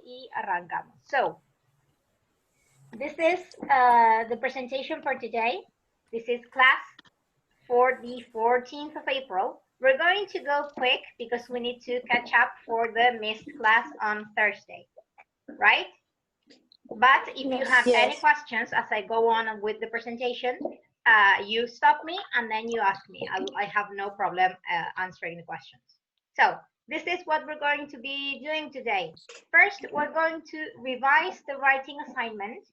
y arrancamos. So, this is the presentation for today. This is class for the 14th of April. We're going to go quick because we need to catch up for the missed class on Thursday, right? But if you have any questions as I go on with the presentation, you stop me and then you ask me. I have no problem answering the questions. So this is what we're going to be doing today. First, we're going to revise the writing assignment.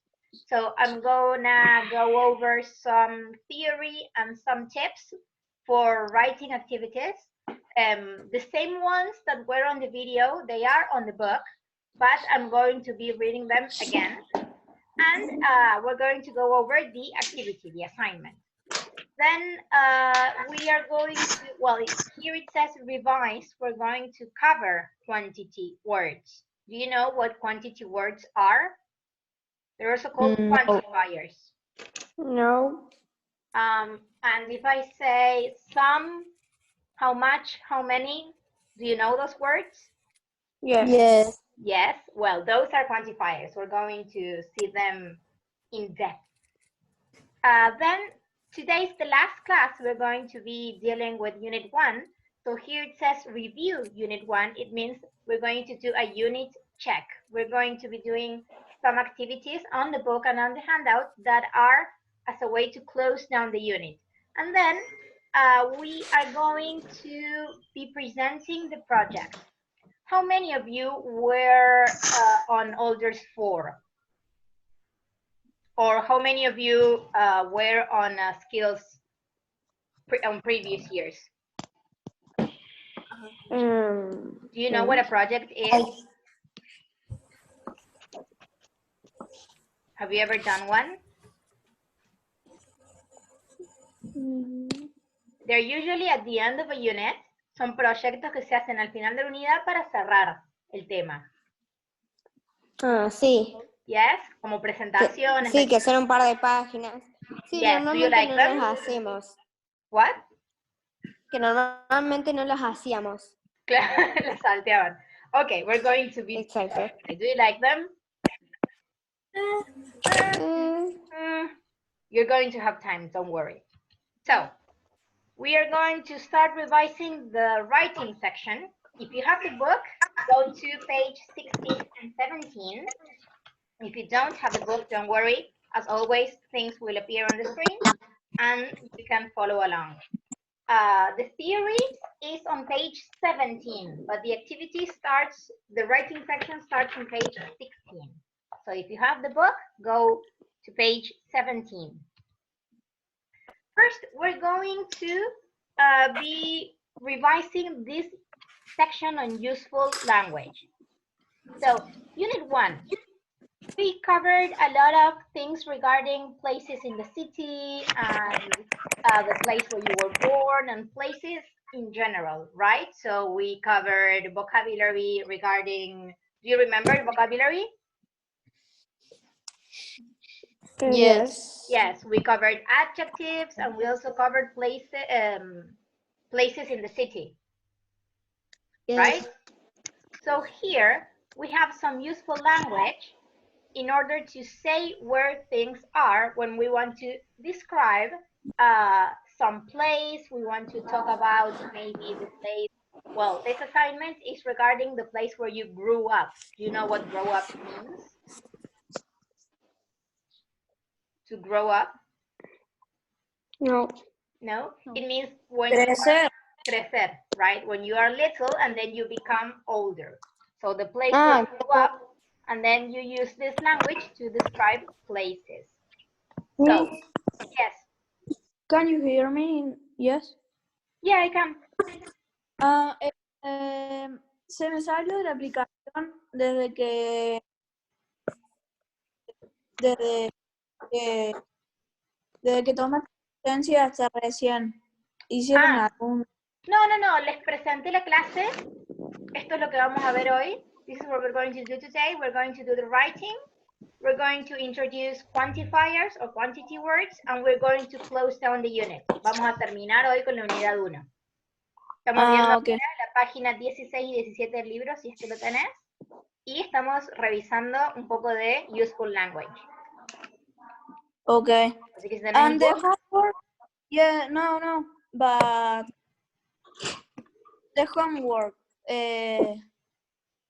So I'm gonna go over some theory and some tips for writing activities. The same ones that were on the video, they are on the book, but I'm going to be reading them again. And we're going to go over the activity, the assignment. Then we are going to, well, here it says revise, we're going to cover quantity words. Do you know what quantity words are? They're also called quantifiers. No. And if I say some, how much, how many, do you know those words? Yes. Yes, well, those are quantifiers. We're going to see them in depth. Then today's the last class. We're going to be dealing with Unit 1. So here it says review Unit 1. It means we're going to do a unit check. We're going to be doing some activities on the book and on the handout that are as a way to close down the unit. And then we are going to be presenting the project. How many of you were on Alders 4? Or how many of you were on skills on previous years? Do you know what a project is? Have you ever done one? They're usually at the end of a unit. Son proyectos que se hacen al final de la unidad para cerrar el tema. Sí. Yes, como presentaciones. Sí, que son un par de páginas. Sí, yes. normalmente no las hacemos. What? Que normalmente no las hacíamos. Claro, las salteaban. Okay, we're going to be... Exacto. Do you like them? You're going to have time, don't worry. So, we are going to start revising the writing section. If you have the book, go to page 16 and 17. If you don't have the book, don't worry. As always, things will appear on the screen and you can follow along. The theory is on page 17, but the activity starts, the writing section starts on page 16. So if you have the book, go to page 17. First, we're going to be revising this section on useful language. So, Unit 1, we covered a lot of things regarding places in the city and the place where you were born and places in general, right? So we covered vocabulary regarding, do you remember vocabulary? Yes. Yes, we covered adjectives and we also covered places in the city, yes. Right? So here we have some useful language in order to say where things are when we want to describe some place, we want to talk about maybe the place. Well, this assignment is regarding the place where you grew up. Do you know what grow up means? To grow up? No. No? It means when you are, crecer, right? When you are little and then you become older. So the place where you grew up, and then you use this language to describe places. So, yes. Can you hear me? Yes. Yeah, I can. Se me salió de la aplicación desde que tomé licencia hasta recién. ¿Hicieron algún? No, les presenté la clase. Esto es lo que vamos a ver hoy. This is what we're going to do today. We're going to do the writing. We're going to introduce quantifiers or quantity words, and we're going to close down the unit. Vamos a terminar hoy con la unidad 1. Estamos viendo la página 16 y 17 del libro, si es que lo tenés. y estamos revisando un poco de useful language. Okay. Así que si tenés And el the book, homework, yeah, no, but the homework,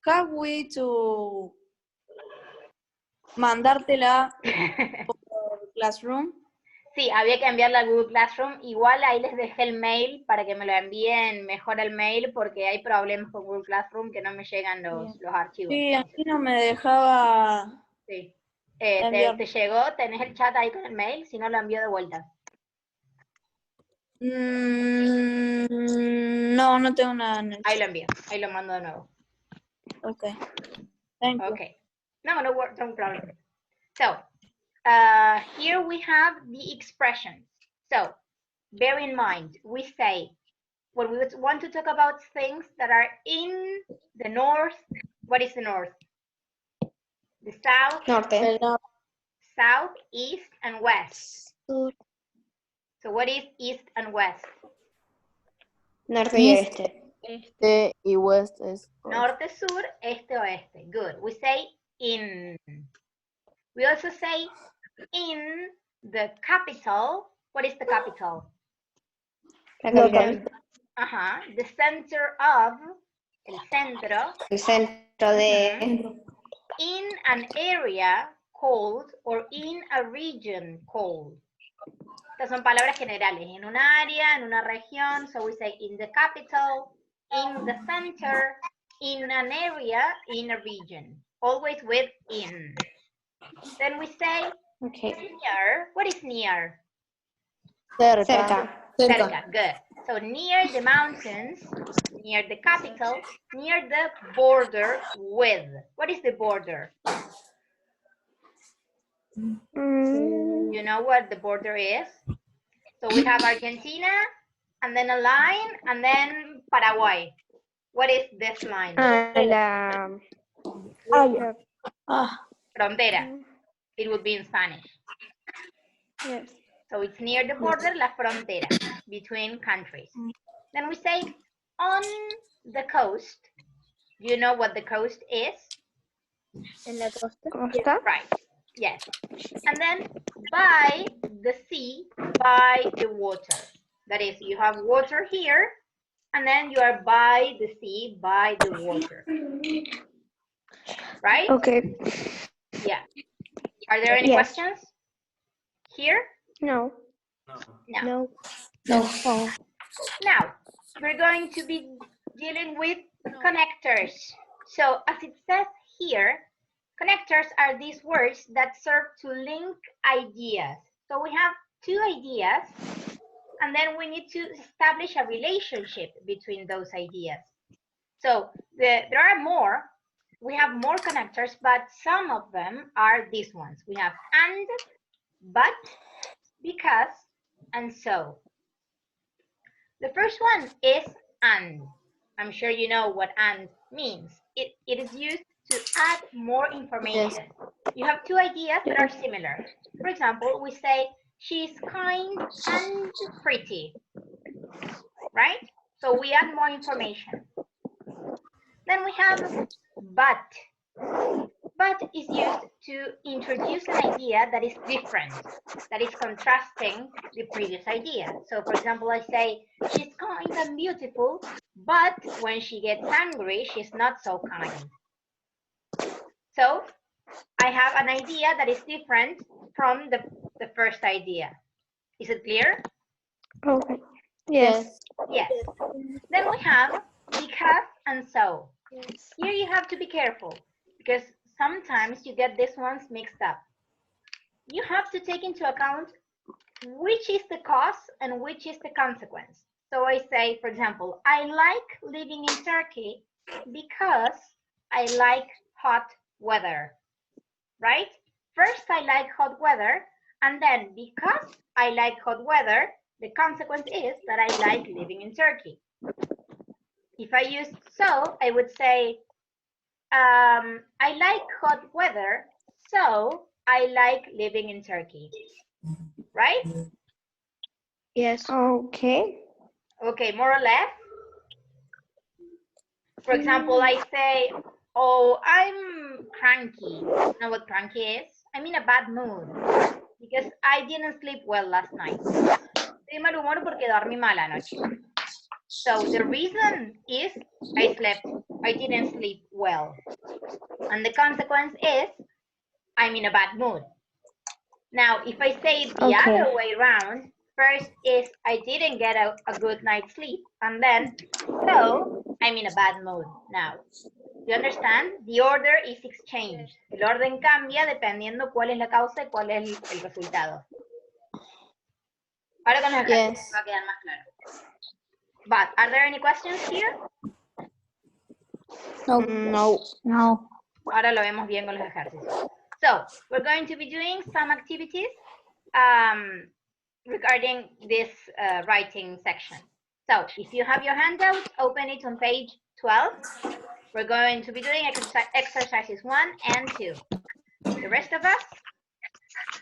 have we to mandártela por Classroom? sí, había que enviarla al Google Classroom. Igual ahí les dejé el mail para que me lo envíen mejor el mail porque hay problemas con Google Classroom que no me llegan los archivos. Sí, a mí no me dejaba Sí. enviar. ¿Te llegó? ¿Tenés el chat ahí con el mail? Si no, lo envío de vuelta. No tengo nada en el Ahí chat. lo envío. Ahí lo mando de nuevo. Okay. Thank you. Okay. No problem. So, here we have the expressions. So, bear in mind, we say, when we want to talk about things that are in the north, what is the north? The south, Norte. south, east, and west. Sur. So, what is east and west? Norte y East. este. Este y west es Norte, sur, este, oeste. Good. We say in. We also say in the capital. What is the capital? La capital. The center of, el centro, El centro de. in an area called or in a region called. Estas son palabras generales, en un área, en una región. So we say in the capital, in the center, in an area, in a region. Always with in. Then we say near. What is near? Cerca. Cerca. Good. So near the mountains, near the capital, near the border with. What is the border? You know what the border is? So we have Argentina, and then a line, and then Paraguay. What is this line? La Frontera. It would be in Spanish. Yes. So it's near the border, la frontera, between countries. Then we say on the coast. You know what the coast is? En la costa. Costa. Right. Yes. And then by the sea, by the water. That is, you have water here, and then you are by the sea, by the water. Right? Okay. Yeah. Are there any questions here? No. No. Now, we're going to be dealing with connectors. So as it says here, connectors are these words that serve to link ideas. So we have two ideas, and then we need to establish a relationship between those ideas. So there are more. We have more connectors, but some of them are these ones. We have and, but, because, and so. The first one is and. I'm sure you know what and means. It is used to add more information. You have two ideas that are similar. For example, we say, she's kind and pretty, right? So we add more information. Then we have but. But is used to introduce an idea that is different, that is contrasting the previous idea. So for example, I say, she's kind and beautiful, but when she gets angry, she's not so kind. So I have an idea that is different from the first idea. Is it clear? Okay. Yes. Yes. Then we have because and so. Here you have to be careful because sometimes you get these ones mixed up. You have to take into account which is the cause and which is the consequence. So I say, for example, I like living in Turkey because I like hot weather, right? First, I like hot weather, and then because I like hot weather, the consequence is that I like living in Turkey. If I used so, I would say, I like hot weather, so I like living in Turkey, right? Yes. Okay. Okay, more or less. For example, I say, Oh, I'm cranky. You know what cranky is? I'm in a bad mood because I didn't sleep well last night. Estoy de mal humor porque dormí mal anoche. So the reason is I didn't sleep well. And the consequence is I'm in a bad mood. Now, if I say the other way around, first is I didn't get a good night's sleep, and then, so I'm in a bad mood now. You understand? The order is exchanged. El orden cambia dependiendo cuál es la causa y cuál es el resultado. Ahora con los ejercicios va a quedar más claro. But, are there any questions here? No. Ahora lo vemos bien con los ejercicios. So, we're going to be doing some activities regarding this writing section. So, if you have your handout, open it on page 12. We're going to be doing exercises 1 and 2. The rest of us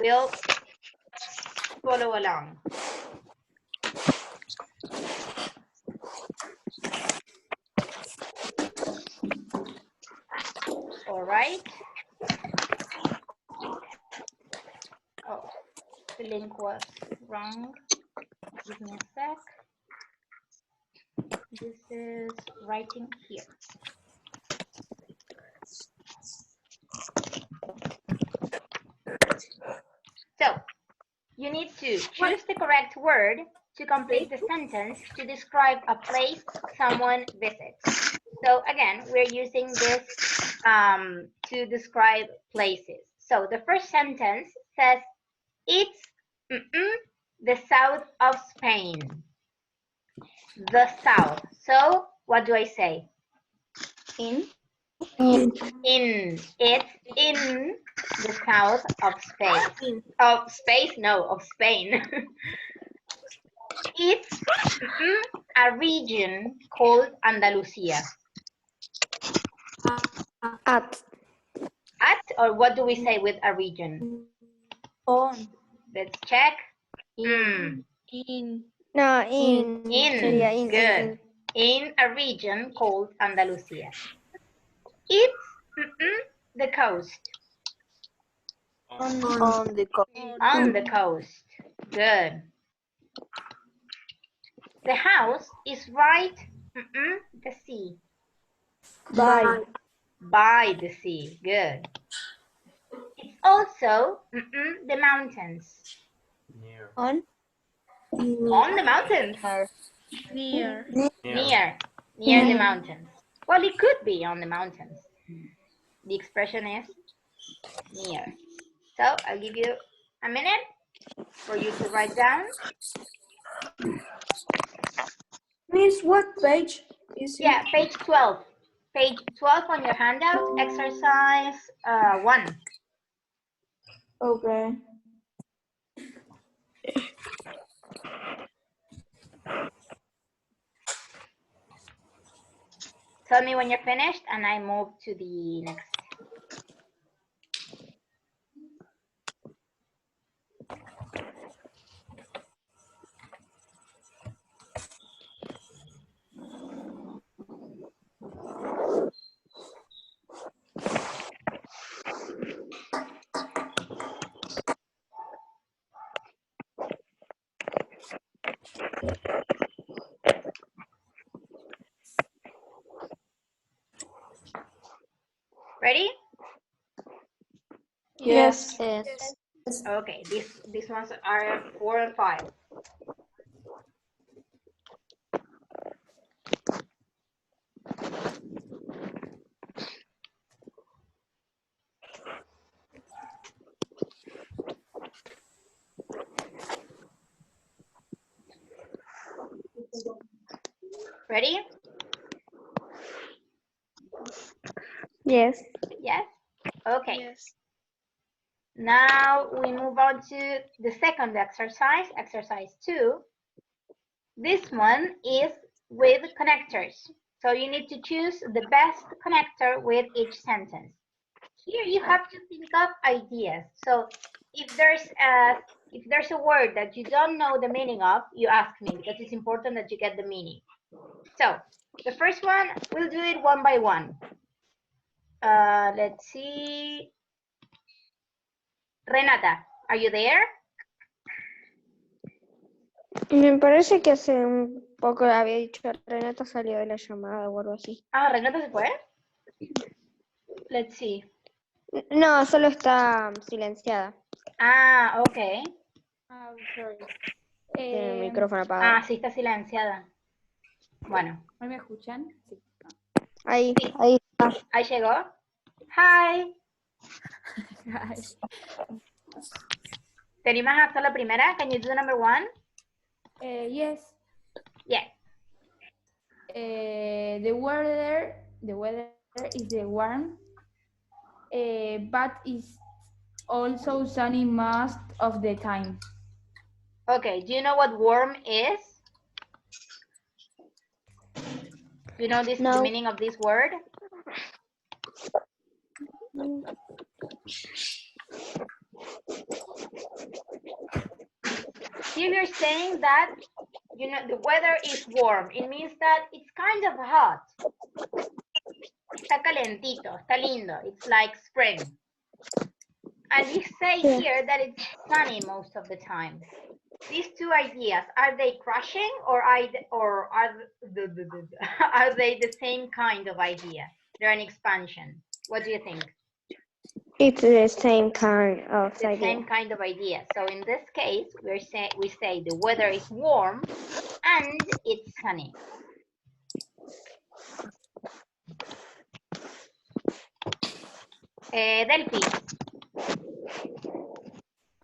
will follow along. All right. Oh, the link was wrong. Give me a sec. This is writing here. So, you need to choose the correct word to complete the sentence to describe a place someone visits. So again, we're using this to describe places. So the first sentence says, it's the south of Spain. The south. So what do I say? In. It's in the south of Spain. Of space? No, of Spain. It's a region called Andalusia. At, or what do we say with a region? On. Let's check. No, in. In. Good. In a region called Andalusia. It's the coast. On the coast. On the coast. Good. The house is right the sea. By the sea. Good. It's also the mountains. On the mountains. Near. Near the mountains. Well, it could be on the mountains. The expression is near. So I'll give you a minute for you to write down. Miss, what page is it? Yeah, page 12. Page 12 on your handout, exercise 1. Okay. Tell me when you're finished and I move to the next. Ready? Yes. Okay, these ones are 4 and 5. Ready? Yes. Yes? Okay. Yes. Now we move on to the second exercise, exercise 2. This one is with connectors. So you need to choose the best connector with each sentence. Here you have to think of ideas. So if there's a word that you don't know the meaning of, you ask me because it's important that you get the meaning. So the first one, we'll do it one by one. Let's see. Renata, are you there? Me parece que hace un poco había dicho Renata salió de la llamada o algo así. Ah, Renata se fue. Let's see. No, solo está silenciada. Ah, ok. Sorry. Tiene el micrófono apagado. Ah, sí, está silenciada. Bueno. ¿Me escuchan? Sí. Ahí, Sí. ahí está. Ahí llegó. Hi. ¿Te animas a hacer la primera? Can you do number one? Yes. Yeah. The weather is the warm, but it's also sunny most of the time. Okay, do you know what warm is? Do you know this, No. the meaning of this word? Here you're saying that, you know, the weather is warm. It means that it's kind of hot. Está calentito, está lindo. It's like spring. And you say here that it's sunny most of the time. These two ideas, are they crashing or are they the same kind of idea? They're an expansion. What do you think? It's the same kind of The idea. same kind of idea. So in this case, we say the weather is warm and it's sunny. Delphi.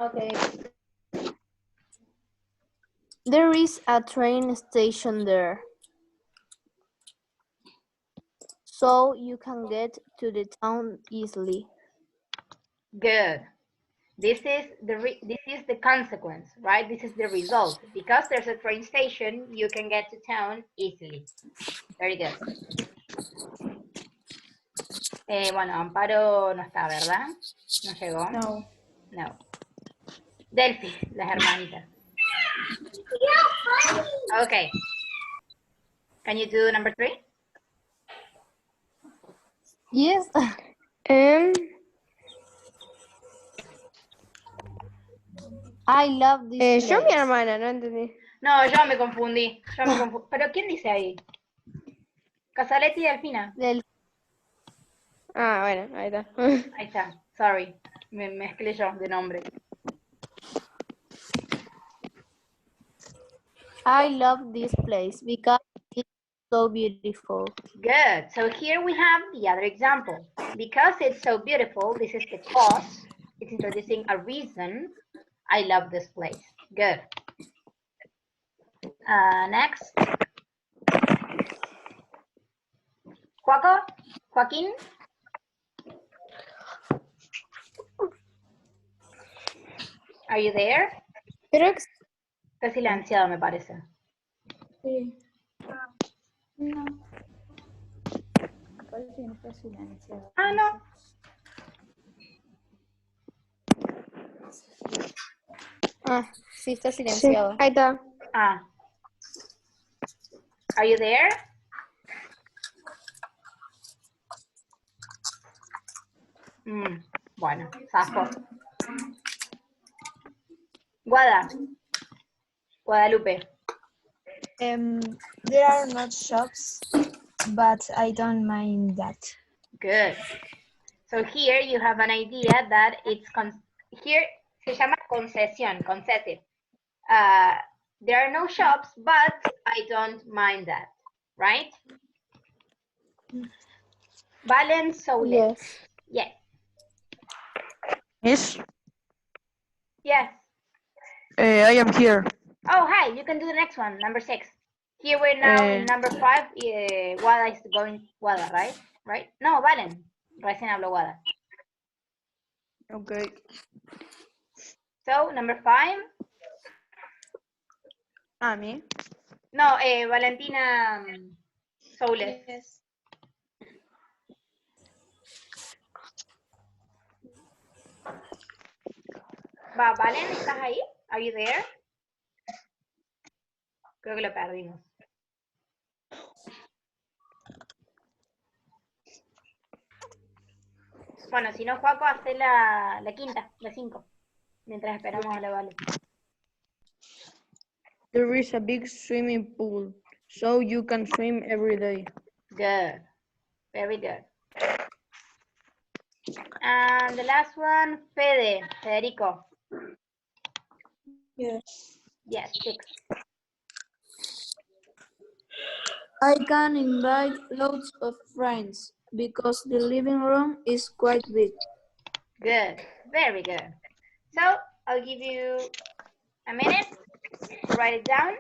Okay. There is a train station there, so you can get to the town easily. Good. This is the consequence, right? This is the result. Because there's a train station, you can get to town easily. Very good. Bueno, Amparo no está, ¿verdad? No llegó. No. No. Delphi, las hermanitas. Okay. Can you do number 3? Yes. I love this Yo mi place. hermana, no entendí. No, yo me confundí. ¿Pero quién dice ahí? Casaletti y Delfina. Ah, bueno, ahí está. Ahí está. Sorry. Me mezclé yo de nombre. I love this place because it's so beautiful. Good. So here we have the other example. Because it's so beautiful, this is the cause. It's introducing a reason. I love this place. Good. Next. Joaquín. Are you there? Creo que Está silenciado, me parece. Sí. No. Parece que no está silenciado. Ah, no. Ah, sí está silenciado. sí, ahí está. Ah. Are you there? Bueno, zafo. Guadalupe. There are not shops, but I don't mind that. Good. So here you have an idea that it's here se llama concesión, concessive. There are no shops, but I don't mind that, right? Valen Soulet. Yes. Yes. Yes, Yes. I am here. Oh, hi. You can do the next one, number 6. Here we're now in number 5. Wada is going Wada, right? Right? No, Valen. Recién habló Wada. Okay. So, number 5. Me? No, Valentina Soules. Yes. Va, Valen, ¿estás ahí? Are you there? Creo que lo perdimos. Bueno, si no, Juaco, hace la quinta, la 5, mientras esperamos a la Vale. There is a big swimming pool, so you can swim every day. Good. Very good. And the last one, Federico. Yes. Yes, 6. I can invite lots of friends because the living room is quite big. Good. Very good. So I'll give you a minute to write it down.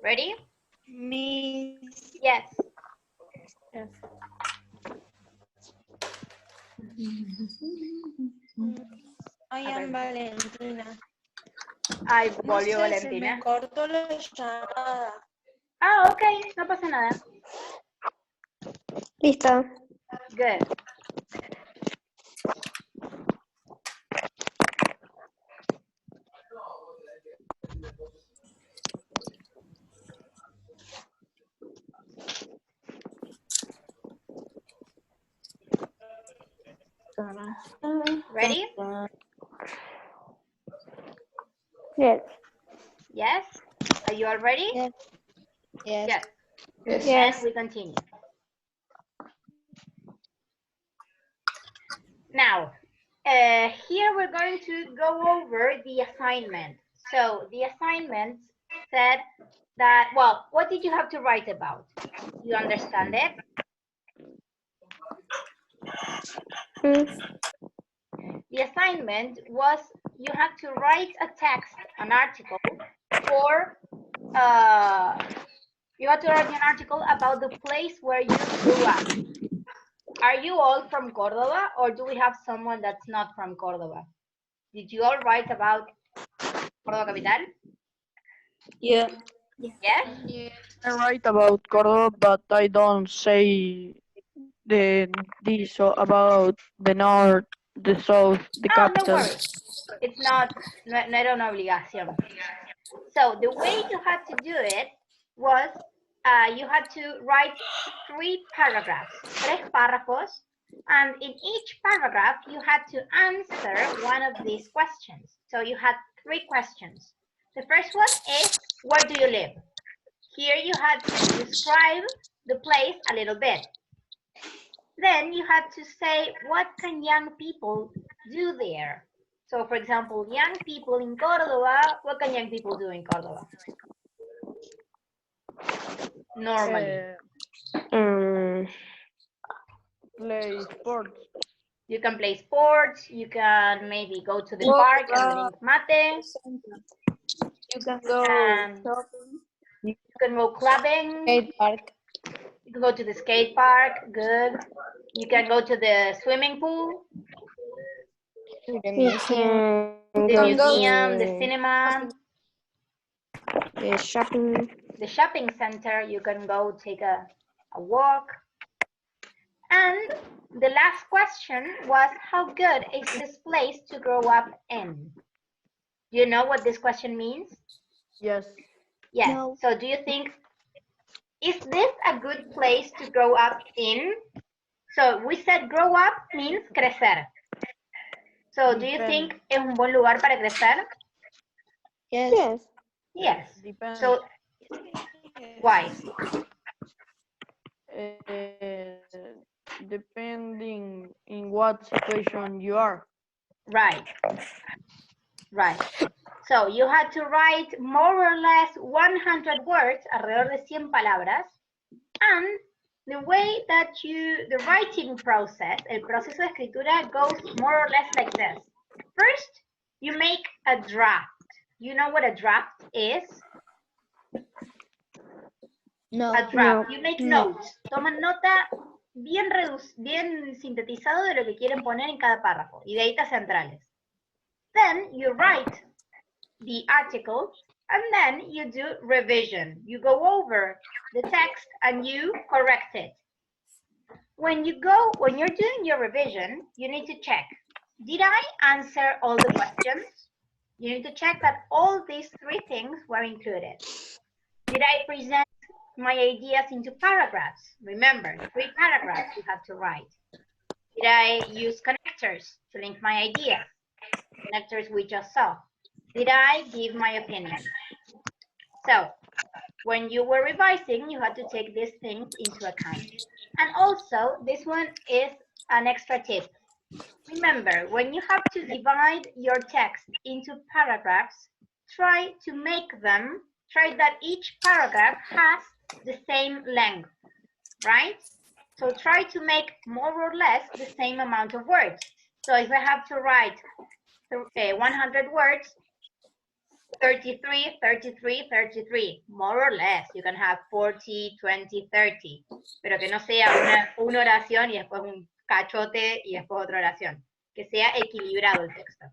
Ready? Miss. Yes. I am Valentina. Ay, No volvió sé, se me Valentina. cortó la llamada. Ah, ok, no pasa nada. Listo. Good. Ready? Yes. Yes. Are you all ready? Yes. Yes. Yes. Yes. And we continue. Now, here we're going to go over the assignment. So the assignment said that, well, what did you have to write about? You understand it? The assignment was you had to write a text, an article, for, you had to write an article about the place where you grew up. Are you all from Córdoba, or do we have someone that's not from Córdoba? Did you all write about Córdoba Capital? Yeah. Yes? I write about Cordoba, but I don't say this about the north, the south, the Oh, don't capital. worry. It's not, no era una obligación. So the way you had to do it was you had to write 3 paragraphs, 3 párrafos, and in each paragraph you had to answer one of these questions. So you had 3 questions. The first one is, where do you live? Here you had to describe the place a little bit. Then you had to say, what can young people do there? So for example, young people in Córdoba, what can young people do in Córdoba? Normally. Play sports. You can play sports, you can maybe go to the Walk park and around. drink mate. You can go shopping. You can go clubbing. Skate park. You can go to the skate park, good. You can go to the swimming pool, To the museum. the museum, the cinema, Shopping. the shopping center. You can go take a walk. And the last question was, how good is this place to grow up in? Do you know what this question means? Yes. Yes. No. So do you think, is this a good place to grow up in? So we said grow up means crecer. So do you think es un buen lugar para crecer? Yes. Yes. Yes. Depends. So why? Depending in what situation you are. Right. Right. So you had to write more or less 100 words, alrededor de 100 palabras, and the way that the writing process, el proceso de escritura goes more or less like this. First, you make a draft. You know what a draft is? No. A draft. No. You make No. notes. Toman nota bien sintetizado de lo que quieren poner en cada párrafo, ideitas centrales. Then you write the article and then you do revision. You go over the text and you correct it. When you're doing your revision, you need to check, did I answer all the questions? You need to check that all these 3 things were included. Did I present my ideas into paragraphs? Remember, 3 paragraphs you have to write. Did I use connectors to link my ideas? Connectors we just saw. Did I give my opinion? So, when you were revising, you had to take these things into account. And also, this one is an extra tip. Remember, when you have to divide your text into paragraphs, try that each paragraph has the same length, right? So try to make more or less the same amount of words. So if I have to write 100 words, 33, 33, 33, more or less. You can have 40, 20, 30, pero que no sea una oración y después un cachote y después otra oración. Que sea equilibrado el texto.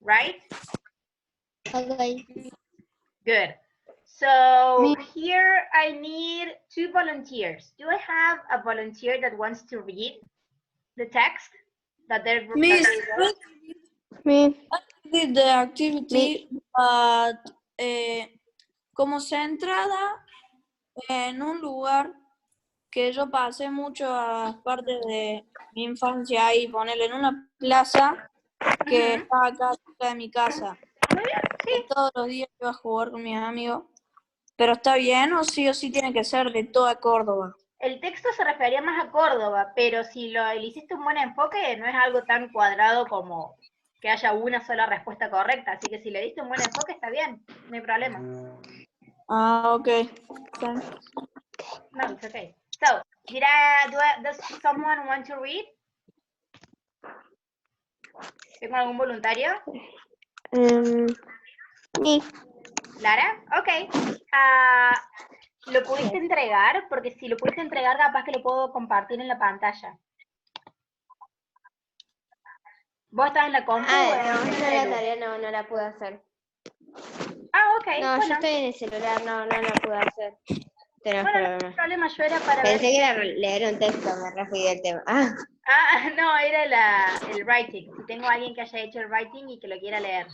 Right? Okay. Good. So here I need 2 volunteers. Do I have a volunteer that wants to read the text? Miss, Me. I did the activity, but como centrada en un lugar que yo pasé muchas partes de mi infancia y ponerle en una plaza que está acá cerca de mi casa. Muy bien, sí. Todos los días iba a jugar con mis amigos. ¿Pero está bien o sí tiene que ser de toda Córdoba? El texto se refería más a Córdoba, pero si le hiciste un buen enfoque, no es algo tan cuadrado como que haya una sola respuesta correcta. Así que si le diste un buen enfoque, está bien, no hay problema. Ah, ok. No, it's okay. So, does someone want to read? ¿Tengo algún voluntario? Me. ¿Lara? Ok. ¿Lo pudiste entregar? Porque si lo pudiste entregar, capaz que lo puedo compartir en la pantalla. ¿Vos estás en la compu? No, o en el la celu? tarea no la pude hacer. Ah, ok. No, bueno. yo estoy en el celular, no la pude hacer. Pero Bueno, no hay problema, yo era para pensé ver. que era leer un texto, me referí al tema. No, era el writing. Si tengo a alguien que haya hecho el writing y que lo quiera leer.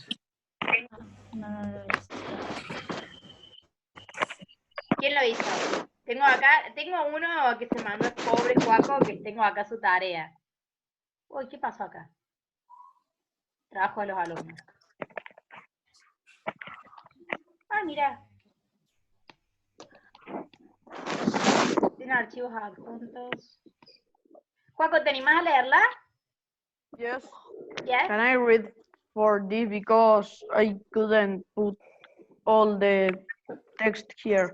¿Quién lo hizo? Tengo uno que se mandó, pobre Juaco, que tengo acá su tarea. Uy, ¿qué pasó acá? Trabajo de los alumnos. Ah, mira. Tiene archivos adjuntos. Juaco, ¿te animás a leerla? Yes. Yes. Can I read for this because I couldn't put all the text here?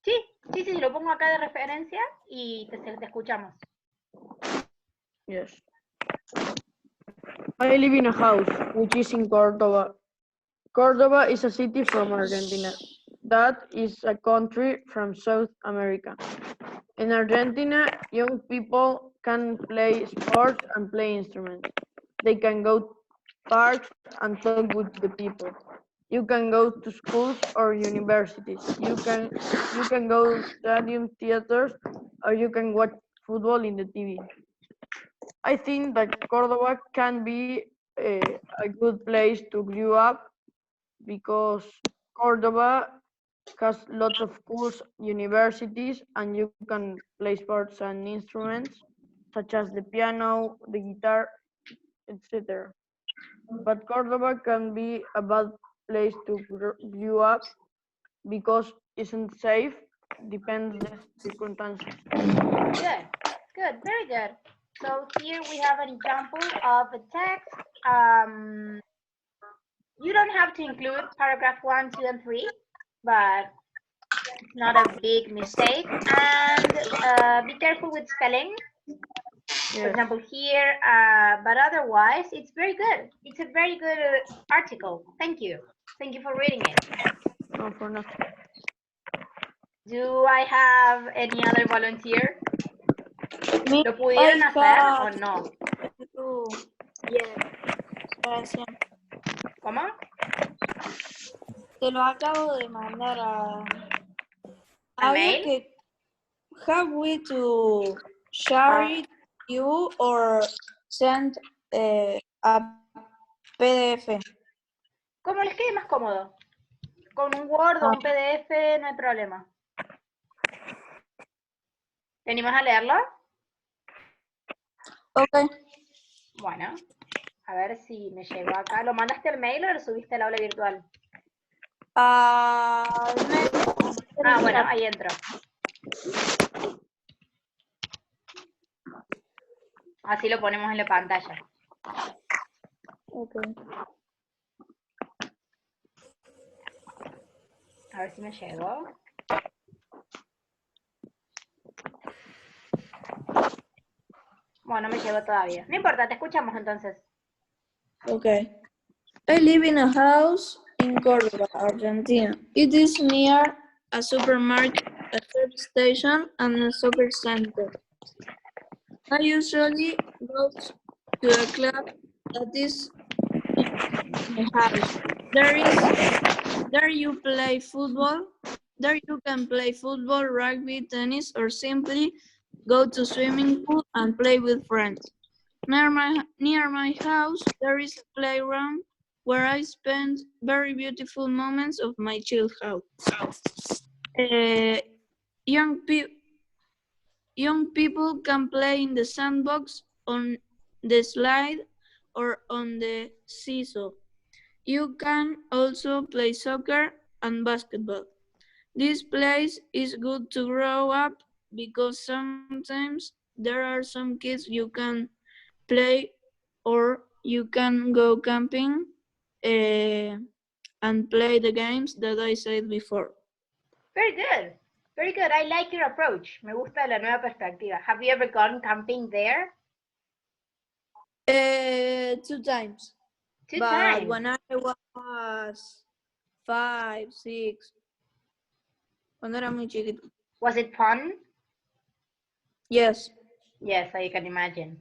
Sí, lo pongo acá de referencia y te escuchamos. Yes. I live in a house which is in Córdoba. Córdoba is a city from Argentina. That is a country from South America. In Argentina, young people can play sports and play instruments. They can go to parks and talk with the people. You can go to schools or universities. You can go to stadium theaters, or you can watch football in the TV. I think that Córdoba can be a good place to grow up because Córdoba has lots of schools, universities, and you can play sports and instruments such as the piano, the guitar, etc. But Córdoba can be a bad place to grow up because isn't safe, depends the circumstances. Good, very good. So here we have an example of a text. You don't have to include paragraph 1, 2, and 3, but it's not a big mistake. And be careful with spelling. Yes. For example, here, but otherwise, it's very good. It's a very good article. Thank you. Thank you for reading it. No, for nothing. Do I have any other volunteer? ¿Lo pudieron hacer o have no? to- yeah. Gracias. ¿Cómo? Te lo acabo de mandar a... ¿Al Había mail? que... Have we to share it you or send a PDF? ¿Cómo les quede más cómodo? Con un Word o un PDF no hay problema. ¿Venimos a leerlo? Ok. Bueno, a ver si me llegó acá. ¿Lo mandaste al mail o lo subiste al aula virtual? Ah, bueno, ahí entro. Así lo ponemos en la pantalla. Ok. A ver si me llegó. Bueno, no me llegó todavía. No importa, te escuchamos entonces. Okay. I live in a house in Córdoba, Argentina. It is near a supermarket, a service station, and a soccer center. I usually go to a club that is in my house. There you play football. There you can play football, rugby, tennis, or simply go to swimming pool and play with friends. Near my house, there is a playground where I spend very beautiful moments of my childhood. Young people can play in the sandbox, on the slide, or on the seesaw. You can also play soccer and basketball. This place is good to grow up because sometimes there are some kids you can play or you can go camping and play the games that I said before. Very good. Very good. I like your approach. Me gusta la nueva perspectiva. Have you ever gone camping there? 2 times. Two But times. when I was 5, 6, cuando era muy chiquito. Was it fun? Yes. Yes, I can imagine.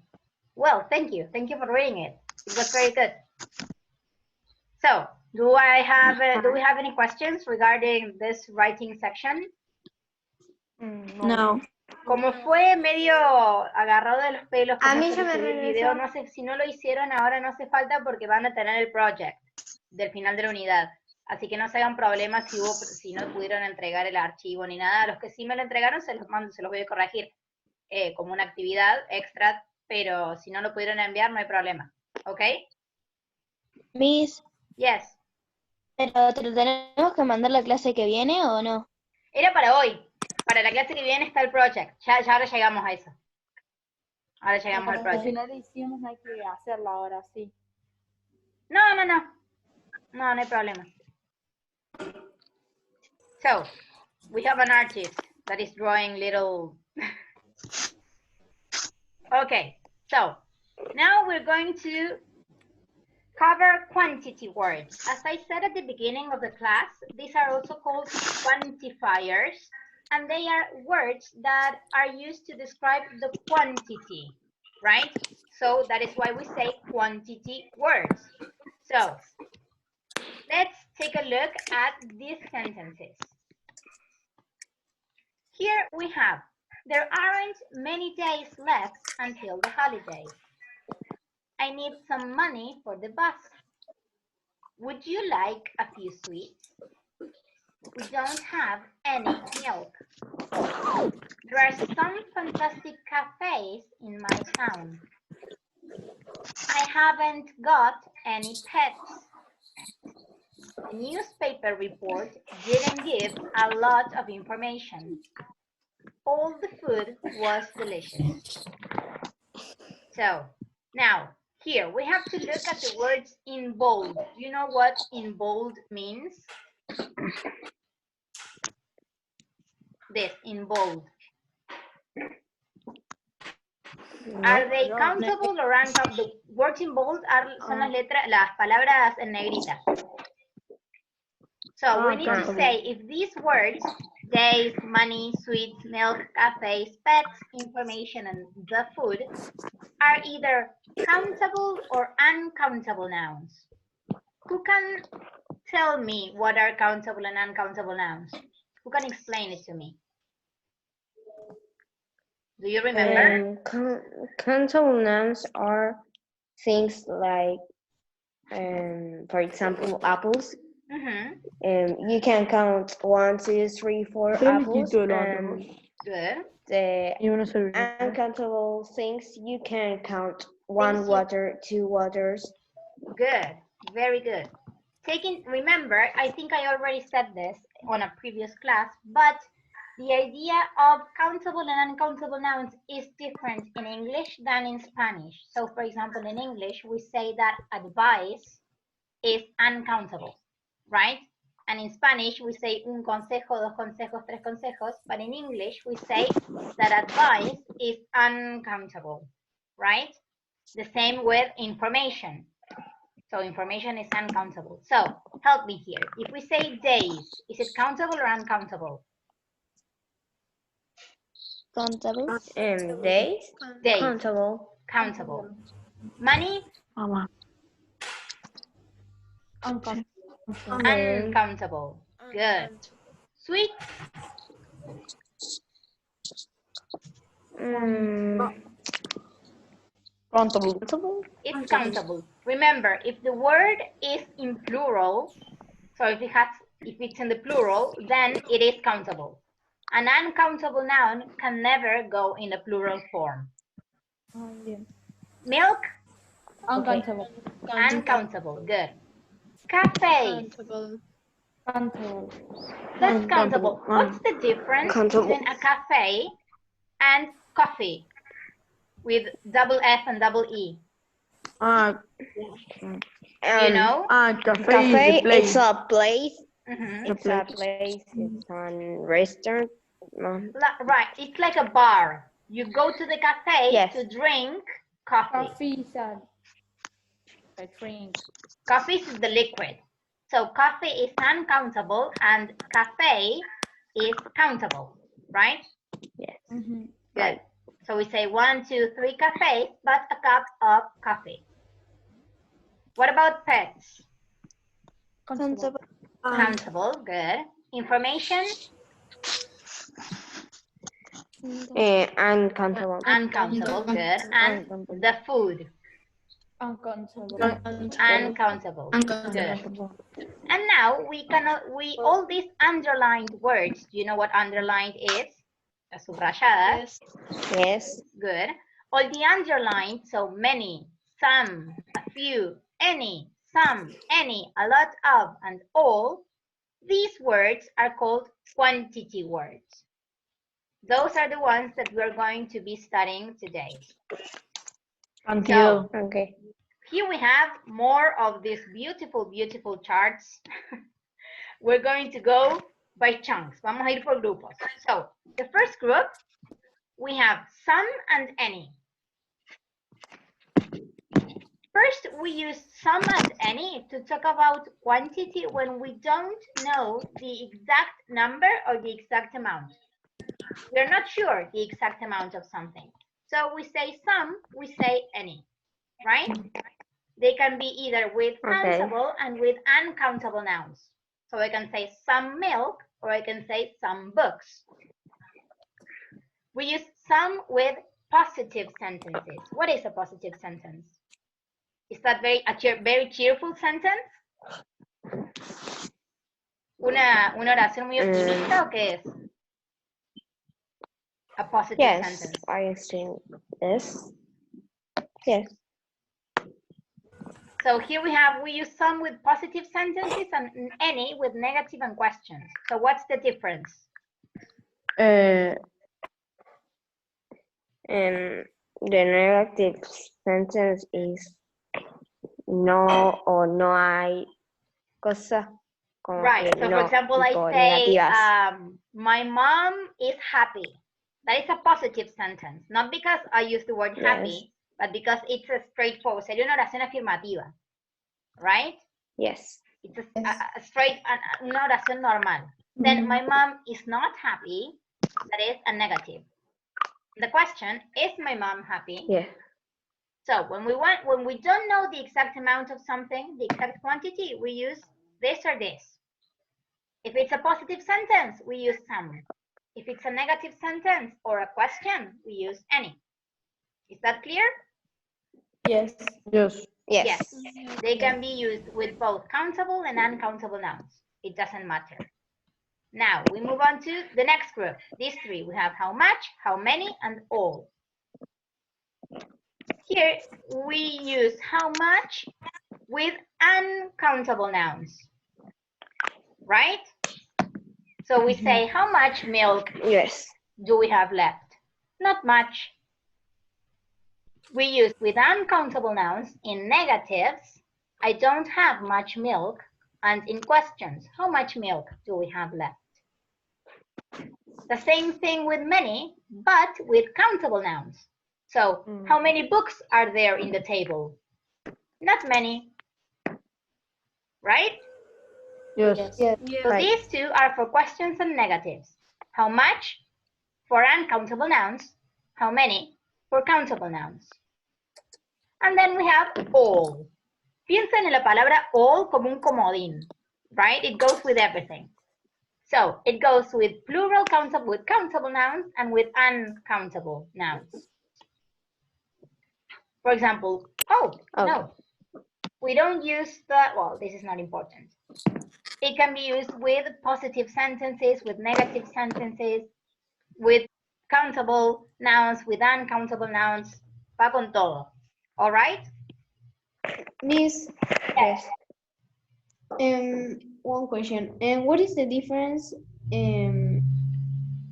Well, thank you. Thank you for reading it. It was very good. So, do we have any questions regarding this writing section? No. Como fue medio agarrado de los pelos A como mí se ya me subió el regresó. video, no sé si no lo hicieron ahora, no hace falta porque van a tener el project del final de la unidad. Así que no se hagan problemas si no pudieron entregar el archivo ni nada. A los que sí me lo entregaron se los mando, se los voy a corregir como una actividad extra, pero si no lo pudieron enviar no hay problema. ¿Ok? Miss, Yes. ¿pero te lo tenemos que mandar la clase que viene o no? Era para hoy. Para la clase que viene está el project. Ya ahora llegamos a eso. Ahora llegamos al project. Si no lo hicimos, hay que hacerlo ahora, sí. No hay problema. So, we have an artist that is drawing little... Okay, so, now we're going to cover quantity words. As I said at the beginning of the class, these are also called quantifiers, and they are words that are used to describe the quantity, right? So that is why we say quantity words. So, let's take a look at these sentences. Here we have, there aren't many days left until the holidays. I need some money for the bus. Would you like a few sweets? We don't have any milk. There are some fantastic cafes in my town. I haven't got any pets. The newspaper report didn't give a lot of information. All the food was delicious. So, now, here, we have to look at the words in bold. Do you know what in bold means? This, in bold. Are they countable or uncountable? The words in bold son las palabras en negrita. So we need to say if these words, days, money, sweets, milk, cafes, pets, information, and the food are either countable or uncountable nouns. Who can tell me what are countable and uncountable nouns? Who can explain it to me? Do you remember? Countable nouns are things like, for example, apples. You can count 1, 2, 3, 4 apples. Good. The uncountable things, you can count 1 water, 2 waters. Good. Very good. Remember, I think I already said this on a previous class, but the idea of countable and uncountable nouns is different in English than in Spanish. So, for example, in English, we say that advice is uncountable, right? And in Spanish, we say un consejo, dos consejos, tres consejos. But in English, we say that advice is uncountable, right? The same with information. So information is uncountable. So help me here. If we say days, is it countable or uncountable? Countable. Days? Days. Countable. Countable. Money? Uncountable. Good. Sweet? Countable. It's countable. Remember, if the word is in plural, so if it's in the plural, then it is countable. An uncountable noun can never go in a plural form. Milk? Uncountable. Uncountable. Good. Cafes? Countable. That's countable. What's the difference between a cafe and coffee with double F and double E? You know? Cafe is a place. It's a place. It's a restaurant. Right. It's like a bar. You go to the cafe to drink coffee. Coffee is a drink. Coffee is the liquid. So coffee is uncountable and cafe is countable, right? Yes. Good. Right. So we say 1, 2, 3 cafes, but a cup of coffee. What about pets? Countable. Countable. Good. Information? Uncountable. Uncountable. Good. And the food? Uncountable. Uncountable. Good. And now all these underlined words, do you know what underlined is? Las subrayadas. Yes. Good. All the underlined, so many, some, a few, any, some, any, a lot of, and all, these words are called quantity words. Those are the ones that we're going to be studying today. So, okay. Here we have more of these beautiful, beautiful charts. We're going to go by chunks. Vamos a ir por grupos. So, the first group, we have some and any. First, we use some and any to talk about quantity when we don't know the exact number or the exact amount. We're not sure the exact amount of something. So we say some, we say any, right? They can be either with countable and with uncountable nouns. So I can say some milk or I can say some books. We use some with positive sentences. What is a positive sentence? Is that very cheerful sentence? ¿Una oración muy optimista o qué es? A positive sentence. I think yes. Yes. So here we use some with positive sentences and any with negative and questions. So what's the difference? The negative sentence is no or no hay cosa. Right. So for example, I say, my mom is happy. That is a positive sentence. Not because I use the word happy, but because it's a straightforward. Sería una oración afirmativa. Right? Yes. It's a straight, una oración normal. then my mom is not happy. That is a negative. The question, is my mom happy? Yeah. So when we don't know the exact amount of something, the exact quantity, we use this or this. If it's a positive sentence, we use some. If it's a negative sentence or a question, we use any. Is that clear? Yes. Yes. Yes. They can be used with both countable and uncountable nouns. It doesn't matter. Now we move on to the next group. These three, we have how much, how many, and all. Here we use how much with uncountable nouns, right? So we say, how much milk Yes. do we have left? Not much. We use with uncountable nouns in negatives, I don't have much milk, and in questions, how much milk do we have left? The same thing with many, but with countable nouns. So, how many books are there in the table? Not many, right? Yes. Yes. So these two are for questions and negatives. How much for uncountable nouns, how many for countable nouns. And then we have all. Piensen en la palabra all como un comodín, right? It goes with everything. So it goes with plural countable, with countable nouns and with uncountable nouns. For example, no, we don't use the, well, this is not important. It can be used with positive sentences, with negative sentences, with countable nouns, with uncountable nouns, va con todo. All right? Miss. Yes. One question. And what is the difference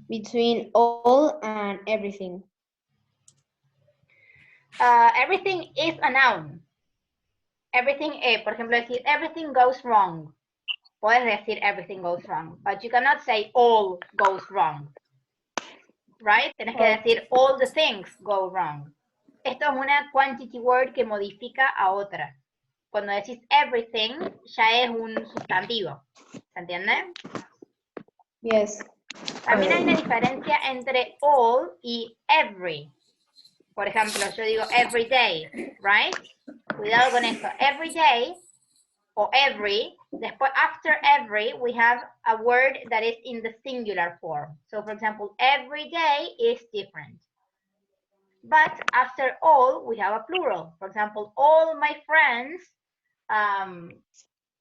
between all and everything? Everything is a noun. Everything, por ejemplo, decir everything goes wrong. Puedes decir everything goes wrong, but you cannot say all goes wrong. Right? Tienes que decir all the things go wrong. Esto es una quantity word que modifica a otra. Cuando decís everything, ya es un sustantivo. ¿Se entiende? Yes. También hay una diferencia entre all y every. Por ejemplo, yo digo every day, right? Cuidado con esto. Every day o every. Después, after every, we have a word that is in the singular form. So, for example, every day is different. But after all, we have a plural. For example, all my friends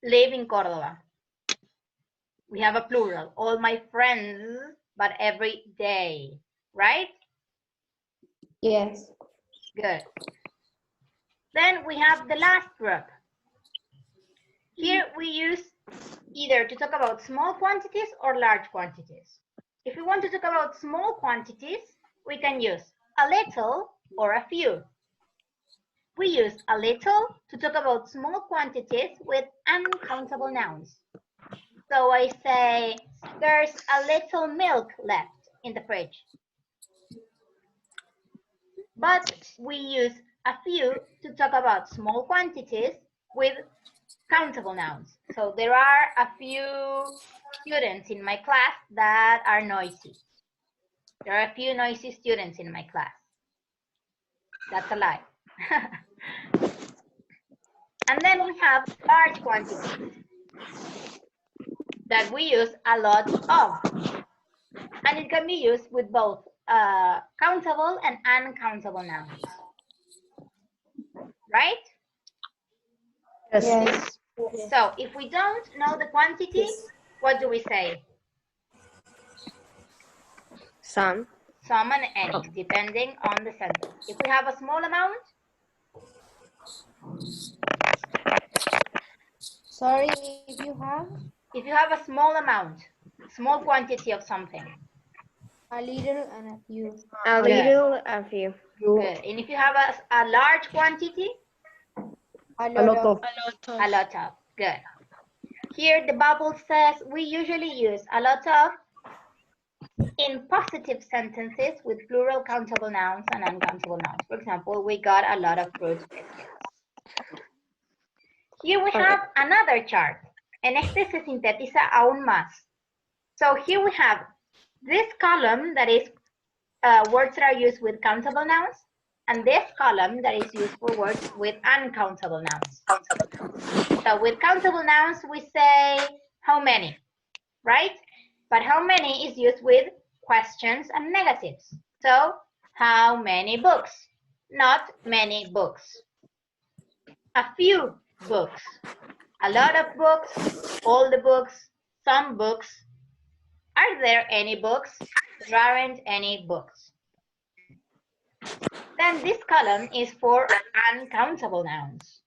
live in Córdoba. We have a plural. All my friends, but every day, right? Yes. Good. Then we have the last group. Here we use either to talk about small quantities or large quantities. If we want to talk about small quantities, we can use a little or a few. We use a little to talk about small quantities with uncountable nouns. So I say, there's a little milk left in the fridge. But we use a few to talk about small quantities with countable nouns. So there are a few students in my class that are noisy. There are a few noisy students in my class. That's a lie. And then we have large quantities that we use a lot of. And it can be used with both countable and uncountable nouns. Right? Yes. So if we don't know the quantity, what do we say? Some. Some and any, depending on the sentence. If we have a small amount, Sorry, if you have a small amount, small quantity of something. a little and a few. A little, a few. Good. And if you have a large quantity, A A lot of. a lot of. Good. Here the bubble says we usually use a lot of in positive sentences with plural countable nouns and uncountable nouns. For example, we got a lot of fruit biscuits. Here we have another chart. En este se sintetiza aún más. So here we have this column that is words that are used with countable nouns, and this column that is used for words with uncountable nouns. So with countable nouns, we say how many, right? But how many is used with questions and negatives. So how many books? Not many books. A few books. A lot of books, all the books, some books. Are there any books? There aren't any books. Then this column is for uncountable nouns.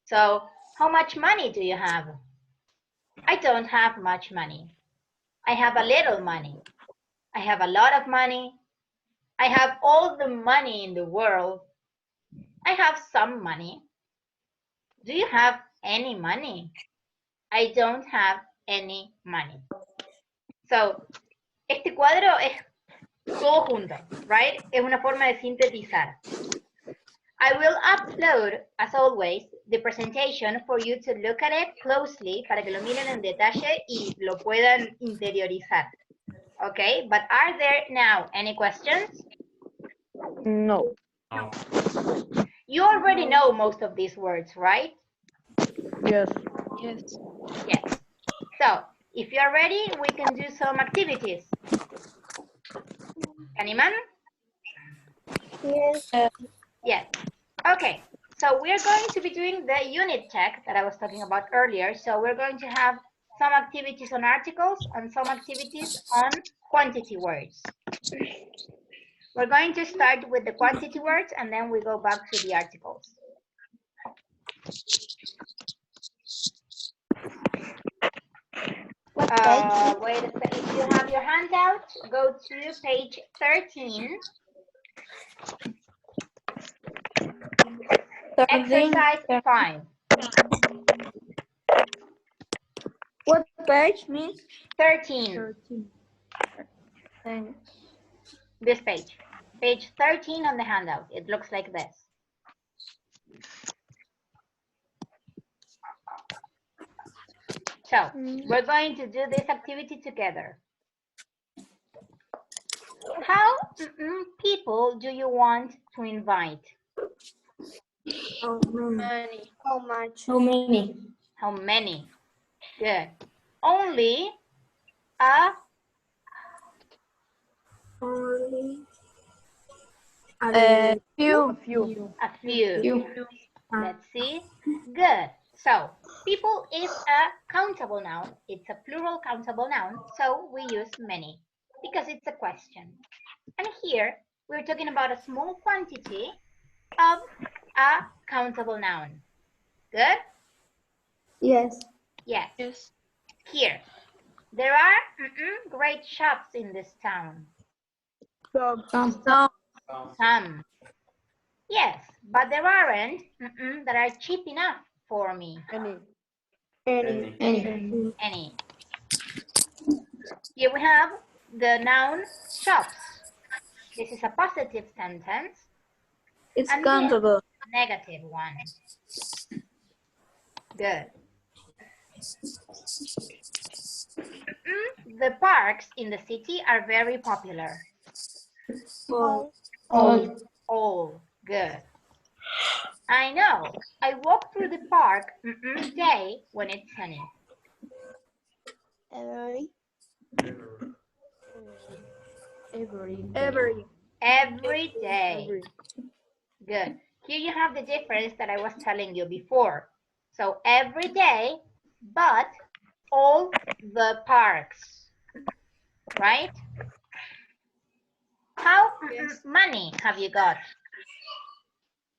So how much money do you have? I don't have much money. I have a little money. I have a lot of money. I have all the money in the world. I have some money. Do you have any money? I don't have any money. So, este cuadro es todo junto, right? Es una forma de sintetizar. I will upload, as always, the presentation for you to look at it closely para que lo miren en detalle y lo puedan interiorizar. Okay, but are there now any questions? No. You already know most of these words, right? Yes. Yes. Yes. So, if you're ready, we can do some activities. ¿Animan? Yes. Yes. Okay. So we're going to be doing the unit check that I was talking about earlier. So we're going to have some activities on articles and some activities on quantity words. We're going to start with the quantity words and then we go back to the articles. Wait a second. If you have your handout, go to page 13. Exercise 5. What page, Miss? 13. Thanks. This page. Page 13 on the handout. It looks like this. So, we're going to do this activity together. How people do you want to invite? How many? How much? How many? How many? Good. Only a Few. A few. A few. Let's see. Good. So, people is a countable noun. It's a plural countable noun. So, we use many because it's a question. And here, we're talking about a small quantity of a countable noun. Good? Yes. Yes. Yes. Here, there are great shops in this town. Some. Yes, but there aren't that are cheap enough for me. Any. Any. Here we have the noun shops. This is a positive sentence. It's And countable. Negative one. Good. The parks in the city are very popular. All. Good. I know. I walk through the park day when it's sunny. Every day. Good. Here you have the difference that I was telling you before. So every day, but all the parks. Right? How money have you got?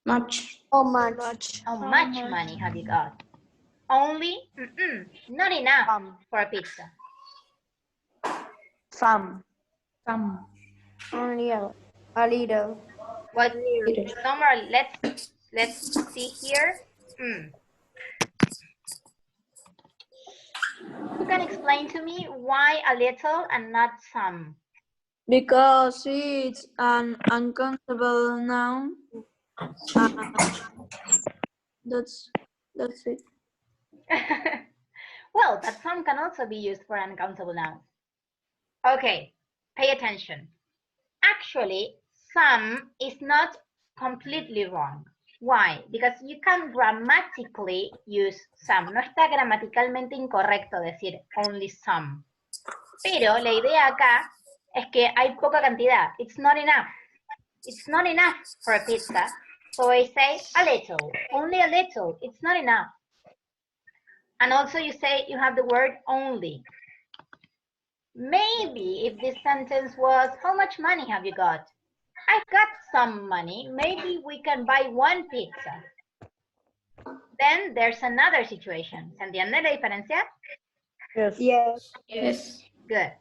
Much. How much? How much money have you got? Only? Not enough for a pizza. Some. Some. Only a little. What? Somewhere, let's see here. Who can explain to me why a little and not some? Because it's an uncountable noun. That's it. Well, but some can also be used for an uncountable noun. Okay, pay attention. Actually, some is not completely wrong. Why? Because you can grammatically use some. No está gramaticalmente incorrecto decir only some. Pero la idea acá es que hay poca cantidad. It's not enough. It's not enough for a pizza. So I say a little, only a little. It's not enough. And also you say you have the word only. Maybe if this sentence was, how much money have you got? I've got some money. Maybe we can buy one pizza. Then there's another situation. ¿Se entiende la diferencia? Yes. Yes. Yes. Good.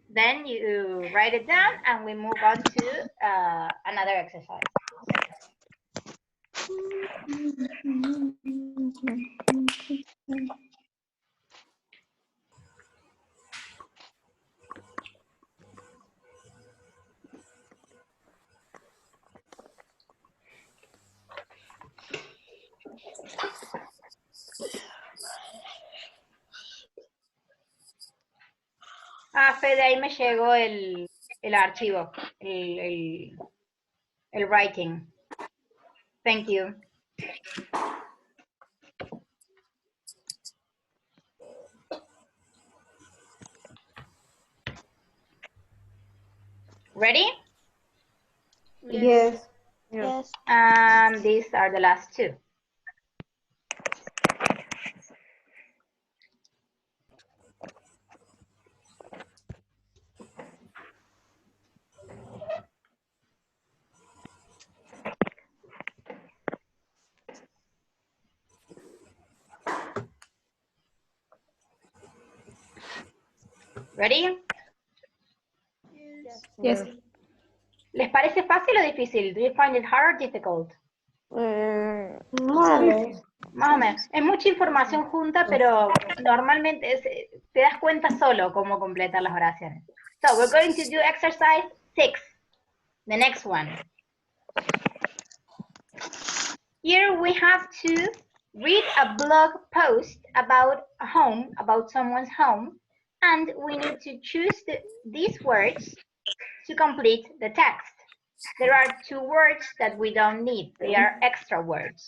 Then you write it down and we move on to another exercise. Ah, Fede, ahí me llegó el archivo, el writing. Thank you. Ready? Yes. Yes. These are the last two. Ready? Yes. ¿Les parece fácil o difícil? Do you find it hard or difficult? More or less. Más o menos. Es mucha información junta, pero normalmente te das cuenta solo cómo completar las oraciones. So we're going to do exercise 6. The next one. Here we have to read a blog post about a home, about someone's home, and we need to choose these words to complete the text. There are 2 words that we don't need. They are extra words.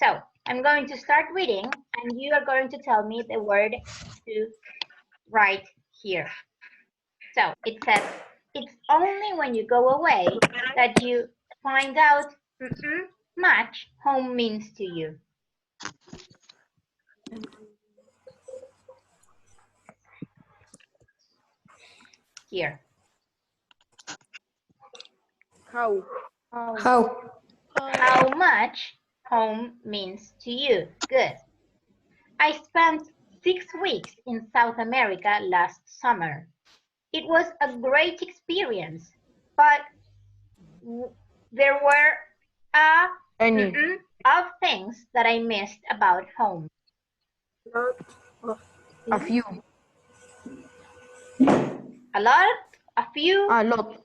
So I'm going to start reading, and you are going to tell me the word to write here. So it says, it's only when you go away that you find out much home means to you. Here. How? How much home means to you. Good. I spent 6 weeks in South America last summer. It was a great experience, but there were of things that I missed about home. A few. A lot? A few? A lot.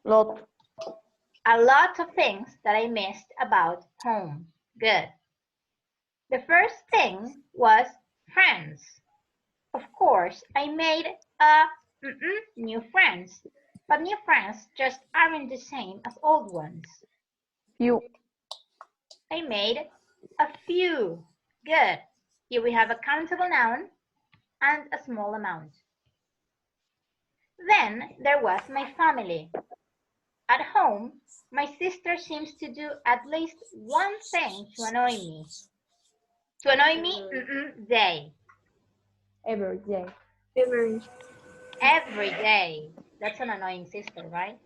Lot. A lot of things that I missed about home. Good. The first thing was friends. Of course, I made new friends, but new friends just aren't the same as old ones. Few. I made a few. Good. Here we have a countable noun and a small amount. Then there was my family. At home, my sister seems to do at least one thing to annoy me. To annoy me, day. Every day. Every day. That's an annoying sister, right?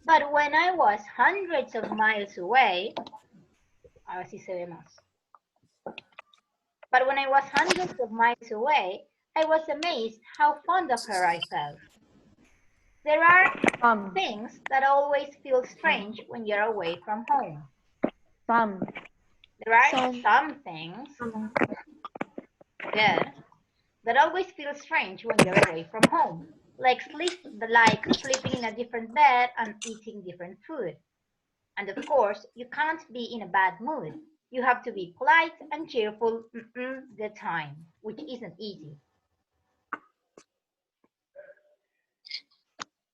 But when I was hundreds of miles away, a ver si se ve más. But when I was hundreds of miles away, I was amazed how fond of her I felt. There are things that always feel strange when you're away from home. There are some things, good, that always feel strange when you're away from home, like sleeping in a different bed and eating different food. And of course, you can't be in a bad mood. You have to be polite and cheerful the time, which isn't easy.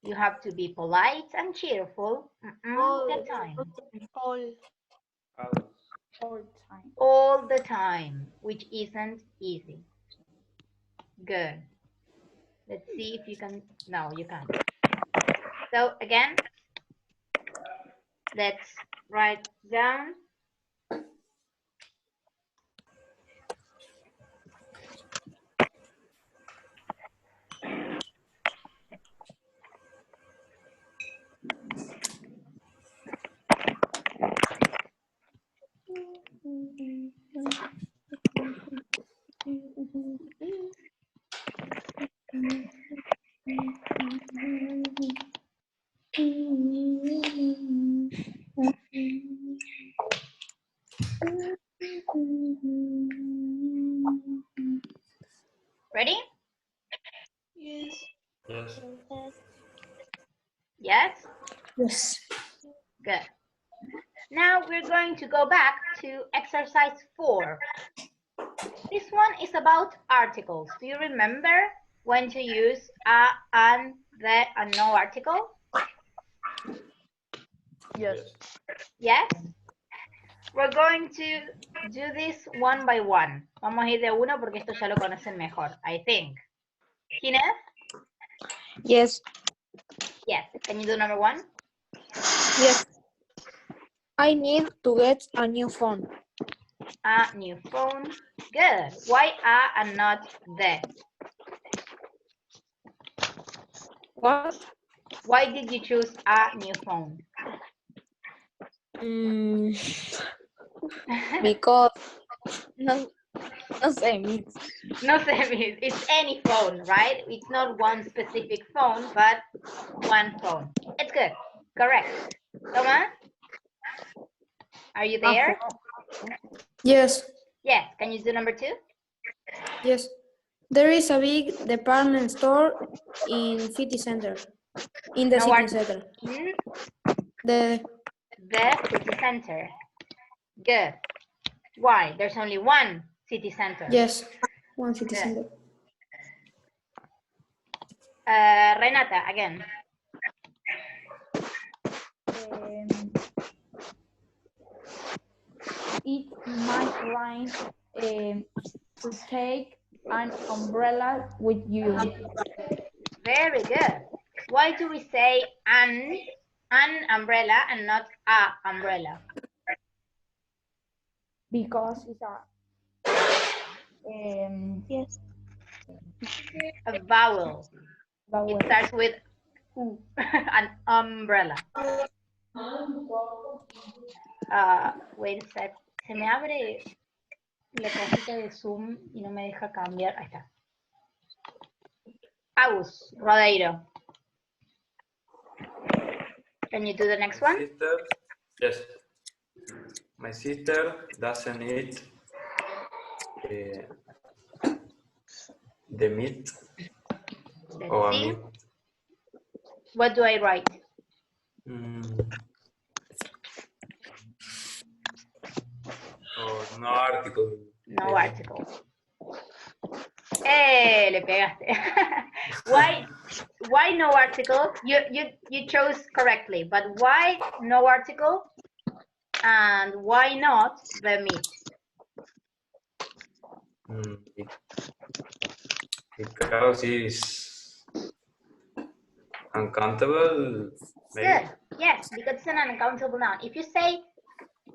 You have to be polite and cheerful all the time. All the time, which isn't easy. Good. Let's see if you can. No, you can't. So again, let's write down. Ready? Yes. Yes. Yes? Yes. Good. Now we're going to go back to exercise 4. This one is about articles. Do you remember when to use a, an, the, and no article? Yes. Yes? We're going to do this one by one. Vamos a ir de uno porque esto ya lo conocen mejor, I think. Ginés? Yes. Yes. Can you do number 1? Yes. I need to get a new phone. A new phone. Good. Why a and not the? What? Why did you choose a new phone? Because no sé. No sé, it's any phone, right? It's not one specific phone, but one phone. It's good. Correct. Thomas? Are you there? Yes, Yes. Can you do number 2? yes. There is a big department store in city center. In the No city art- center. Hmm? The The city center. Good. Why? There's only one city center. yes, one city Good. center. Renata, again. It might rain to take an umbrella with you. Very good. Why do we say an umbrella and not a umbrella? Because it's Yes. A vowel. vowel. It starts with u, an umbrella. Wait a sec. Se me abre la cosita de Zoom y no me deja cambiar. Ahí está. Agus, Rodeiro. Can you do the next one? Sister, yes. My sister doesn't eat the meat Let's or see. meat. What do I write? Or no article. No article. Le pegaste. Why no article? You chose correctly, but why no article? And why not the meat? Because it's uncountable. Maybe. Good. Yes, because it's an uncountable noun. If you say,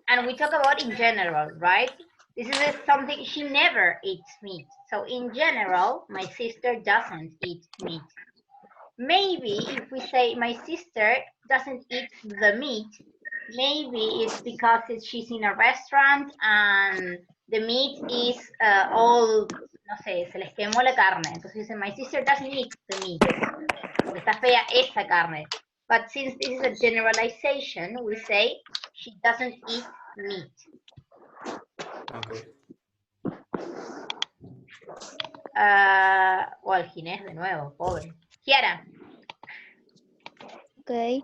and we talk about in general, right? This is something, she never eats meat. So in general, my sister doesn't eat meat. Maybe if we say my sister doesn't eat the meat, maybe it's because she's in a restaurant and the meat is all, no sé, se les quemó la carne. Entonces dice, my sister doesn't eat the meat. Porque está fea esa carne. But since this is a generalization, we say she doesn't eat meat. Okay. Well, Ginés de nuevo, pobre. Kiara. Okay.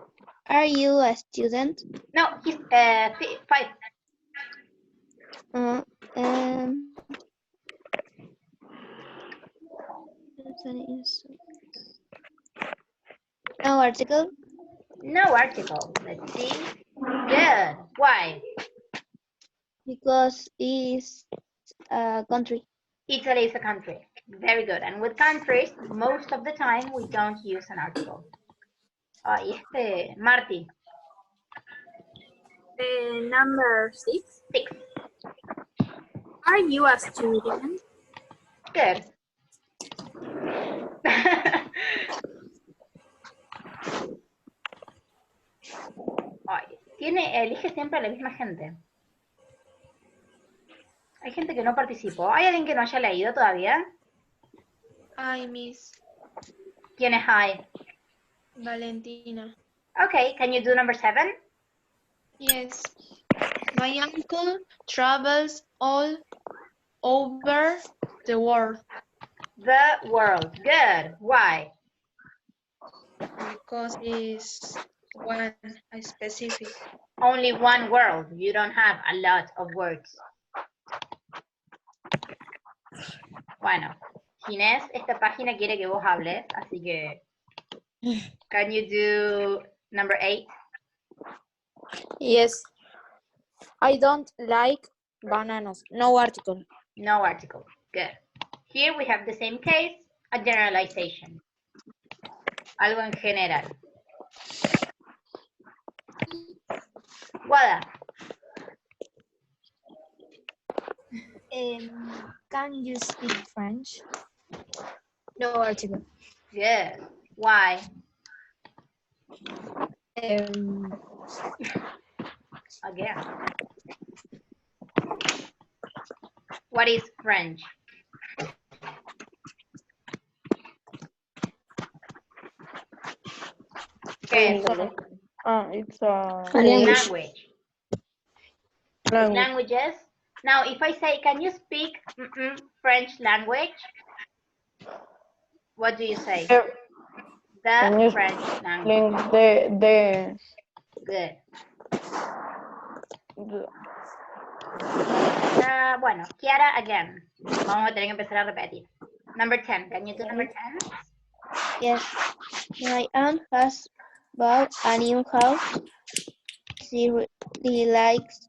Are you a student? No, he's 5. No article. No article. Let's see. Good. Why? Because it's a country. Italy is a country. Very good. And with countries, most of the time, we don't use an article. Marty. Number 6. 6. Are you a student? Good. Elige siempre a la misma gente. Hay gente que no participó. ¿Hay alguien que no haya leído todavía? Hi, Miss ¿Quién es I? Valentina. Okay, can you do number 7? Yes. My uncle travels all over the world The world. Good. Why? because it's one specific. Only one world. You don't have a lot of words. Bueno, Ginés, esta página quiere que vos hables, así que... Can you do number 8? Yes. I don't like bananas. No article. No article. Good. Here we have the same case, a generalization. Algo en general. Wada. Can you speak French? No article. Good. Why? Again. What is French? ¿Qué es? It's a Language. language. Languages. Now, if I say, can you speak French language? What do you say? Can you The French language. Good. Bueno, Kiara again. Vamos a tener que empezar a repetir. Number 10. Can you do number 10? Yes. My aunt has bought a new house. She really likes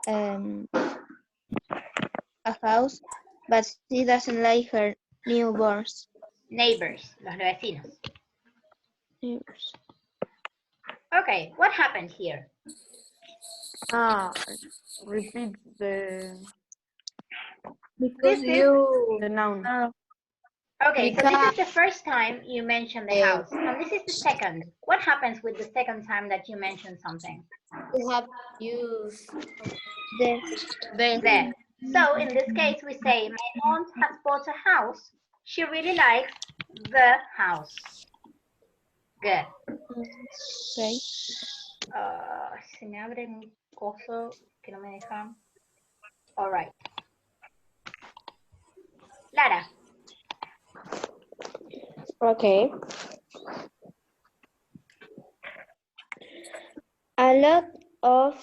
a house, but she doesn't like her neighbors. Neighbors, los vecinos. Okay, what happened here? Repeat the Because the noun. Okay, so this is the first time you mention the house, and this is the second. What happens with the second time that you mention something? We have used The. So in this case, we say, my aunt has bought a house. She really likes the house. Good. Okay. Se me abre un coso que no me deja. All right. Lara. Okay. A lot of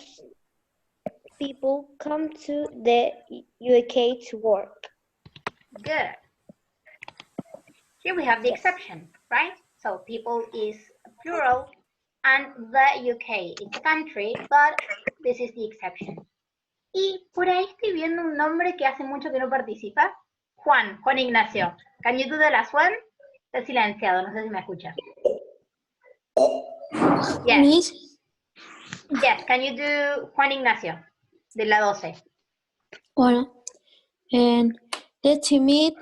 people come to the UK to work. Good. Here we have the exception, right? So people is plural and the UK is a country, but this is the exception. Y por ahí estoy viendo un nombre que hace mucho que no participa. Juan Ignacio. Can you do the last one? Está silenciado, no sé si me escucha. Yes. Miss, Yes, can you do Juan Ignacio? De la 12. bueno, and let's meet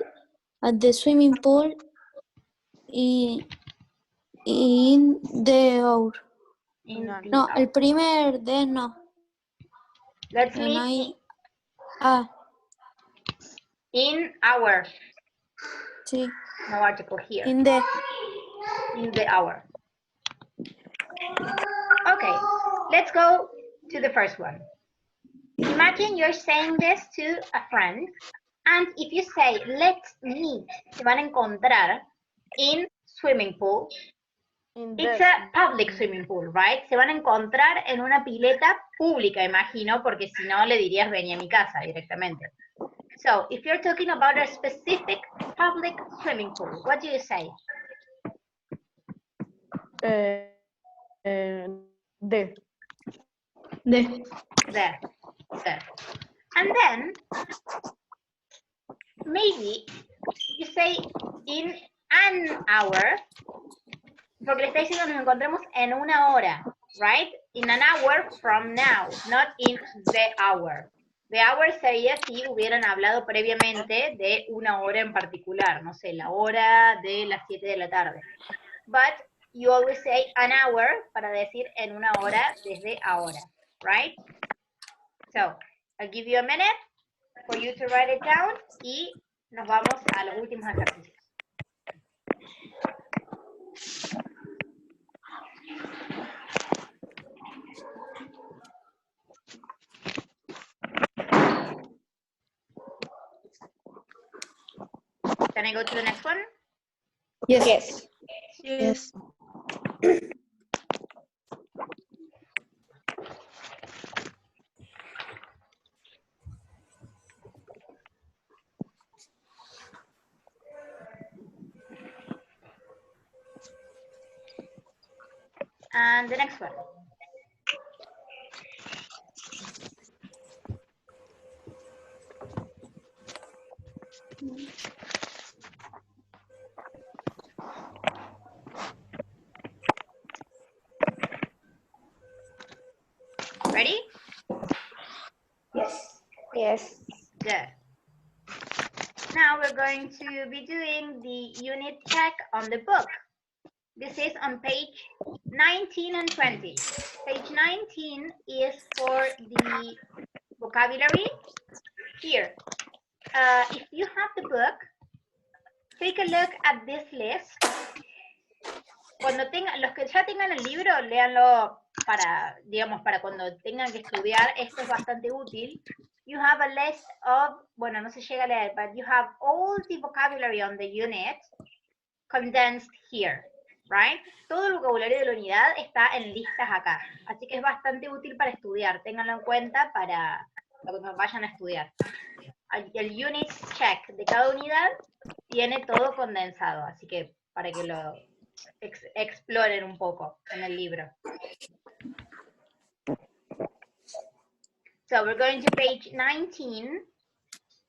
at the swimming pool in the hour. No, el primer de no. Let's And meet in our. Sí. No article here. In the hour. Okay, let's go to the first one. Imagine you're saying this to a friend, and if you say, let's meet, se van a encontrar in swimming pool. It's a public swimming pool, right? Se van a encontrar en una pileta pública, imagino, porque si no le dirías vení a mi casa directamente. So, if you're talking about a specific public swimming pool, what do you say? de. There. And then, maybe you say in an hour, porque le está diciendo nos encontremos en una hora, right? In an hour from now, not in the hour. The hour sería si hubieran hablado previamente de una hora en particular, no sé, la hora de las 7 de la tarde. But you always say an hour para decir en una hora desde ahora, right? So, I'll give you a minute for you to write it down y nos vamos a los últimos ejercicios. Can I go to the next one? Yes. Yes. And the next one. Ready? Yes. Good. Now we're going to be doing the unit check on the book. This is on page 19 and 20. Page 19 is for the vocabulary. Here, if you have the book, take a look at this list. Cuando tengan, los que ya tengan el libro, léanlo para, digamos, para cuando tengan que estudiar. Esto es bastante útil. You have a list of, bueno, no se llega a leer, but you have all the vocabulary on the unit condensed here, right? Todo el vocabulario de la unidad está en listas acá. Así que es bastante útil para estudiar. Ténganlo en cuenta para cuando vayan a estudiar. El unit check de cada unidad tiene todo condensado, así que para que lo exploren un poco en el libro. So we're going to page 19,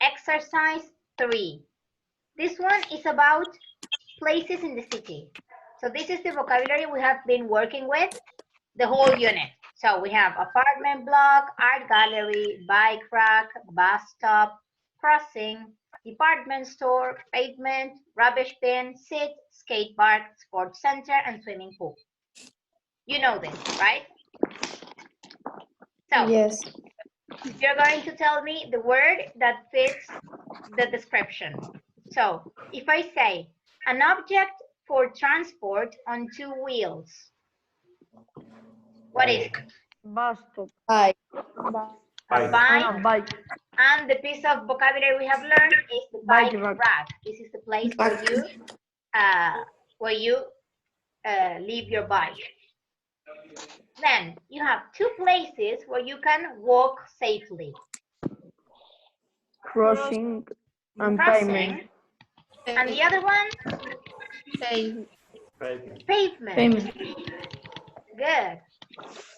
exercise 3. This one is about places in the city. So this is the vocabulary we have been working with the whole unit. So we have apartment block, art gallery, bike rack, bus stop, crossing, department store, pavement, rubbish bin, seat, skate park, sports center, and swimming pool. You know this, right? So Yes. you're going to tell me the word that fits the description. So if I say an object for transport on 2 wheels, what is it? Bus stop. Bike. A bike. Bike. And the piece of vocabulary we have learned is the bike rack. This is the place where you leave your bike. Then you have 2 places where you can walk safely. Crossing and pavement. And the other one? Pavement. Good.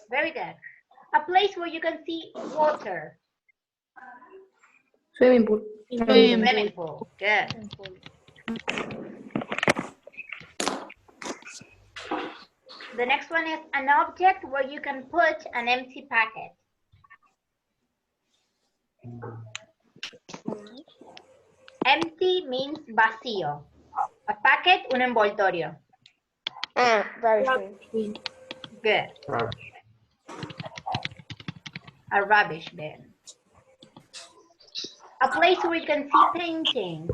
Very good. A place where you can see water. Swimming pool. Swimming pool. Good. The next one is an object where you can put an empty packet. Empty means vacío. A packet, un envoltorio. Rubbish bin. Good. A rubbish bin. A place where you can see paintings.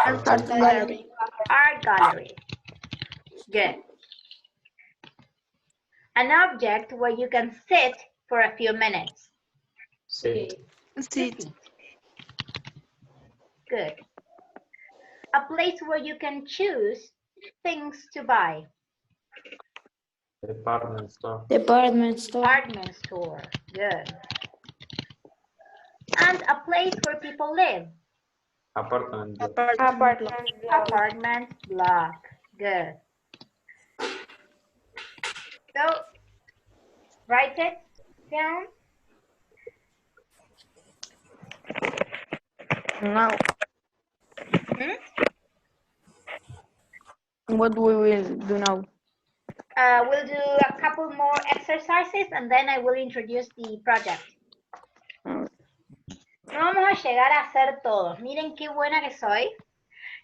Art gallery. Art gallery. Good. An object where you can sit for a few minutes. Sit. Good. A place where you can choose things to buy. Department store. Department store. Department store. Good. And a place where people live. Apartment block. Apartment block. Apartment block. Good. So write it down. Now, Hmm? what we will do now? We'll do a couple more exercises and then I will introduce the project. No vamos a llegar a hacer todos. Miren qué buena que soy.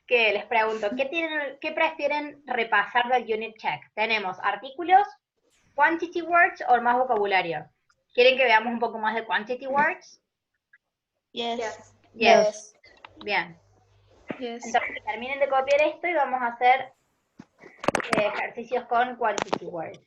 Que les pregunto, ¿qué prefieren repasar del unit check? Tenemos artículos, quantity words o más vocabulario. ¿Quieren que veamos un poco más de quantity words? Yes. Yes. Bien. Yes. Entonces terminen de copiar esto y vamos a hacer ejercicios con quantity words.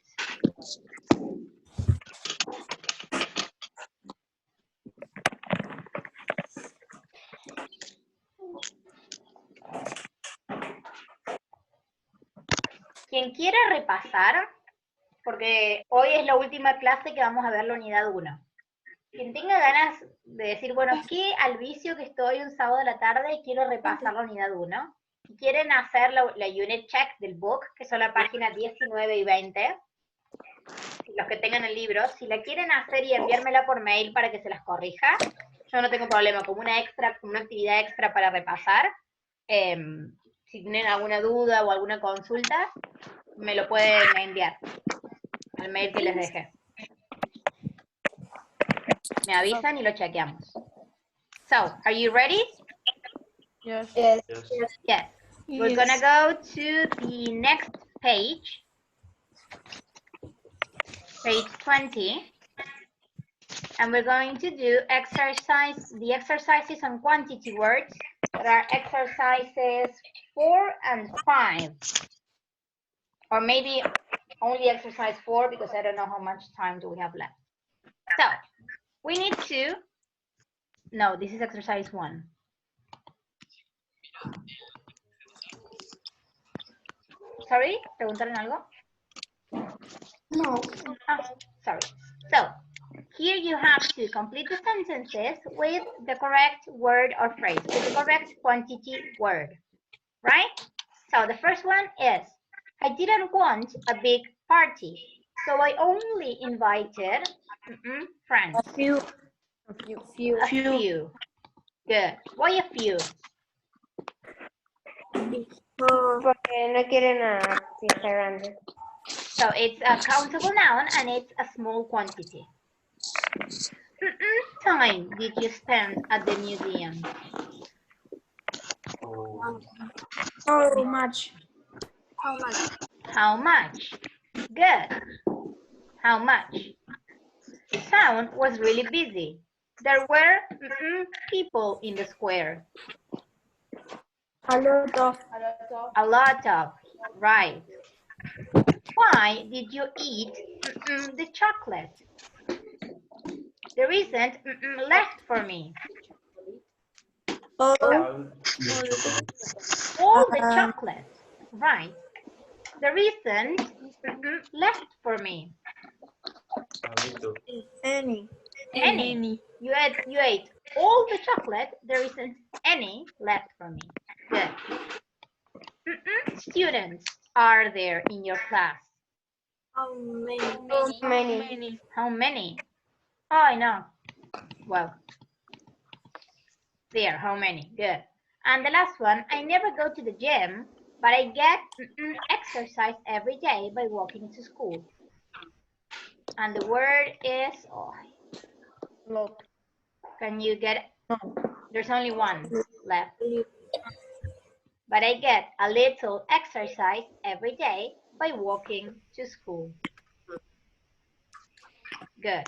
Quien quiera repasar, porque hoy es la última clase que vamos a ver la unidad 1. Quien tenga ganas de decir, bueno, qué al vicio que estoy un sábado a la tarde y quiero repasar la unidad 1. Y quieren hacer la unit check del book, que son la página 19 y 20. Los que tengan el libro, si la quieren hacer y enviármela por mail para que se las corrija, yo no tengo problema, como una actividad extra para repasar. Si tienen alguna duda o alguna consulta, me lo pueden enviar al mail que les deje. Me avisan y lo chequeamos. So, are you ready? Yes. Yes. Yes. We're gonna go to the next page. Page 20. And we're going to do the exercises on quantity words. That are exercises 4 and 5. Or maybe only exercise 4 because I don't know how much time do we have left. So, we need to, no, this is exercise 1. Sorry, ¿preguntaron algo? No. Oh, sorry. So, here you have to complete the sentences with the correct word or phrase, with the correct quantity word, right? So the first one is, I didn't want a big party, so I only invited friends. A few. A few. Good. Why a few? Porque no quieren a gente grande. So it's a countable noun and it's a small quantity. Time did you spend at the museum? So much. How much? Good. How much? The town was really busy. There were people in the square. A lot of. A lot of. Right. Why did you eat the chocolate? There isn't left for me. All All the chocolate. Right. There isn't left for me. Any. You ate all the chocolate. There isn't any left for me. Good. Students are there in your class? How many? How many? Oh, I know. Well, there, how many? Good. And the last one, I never go to the gym, but I get exercise every day by walking to school. And the word is, Lot. can you get it? No. There's only one left. But I get a little exercise every day by walking to school. Good.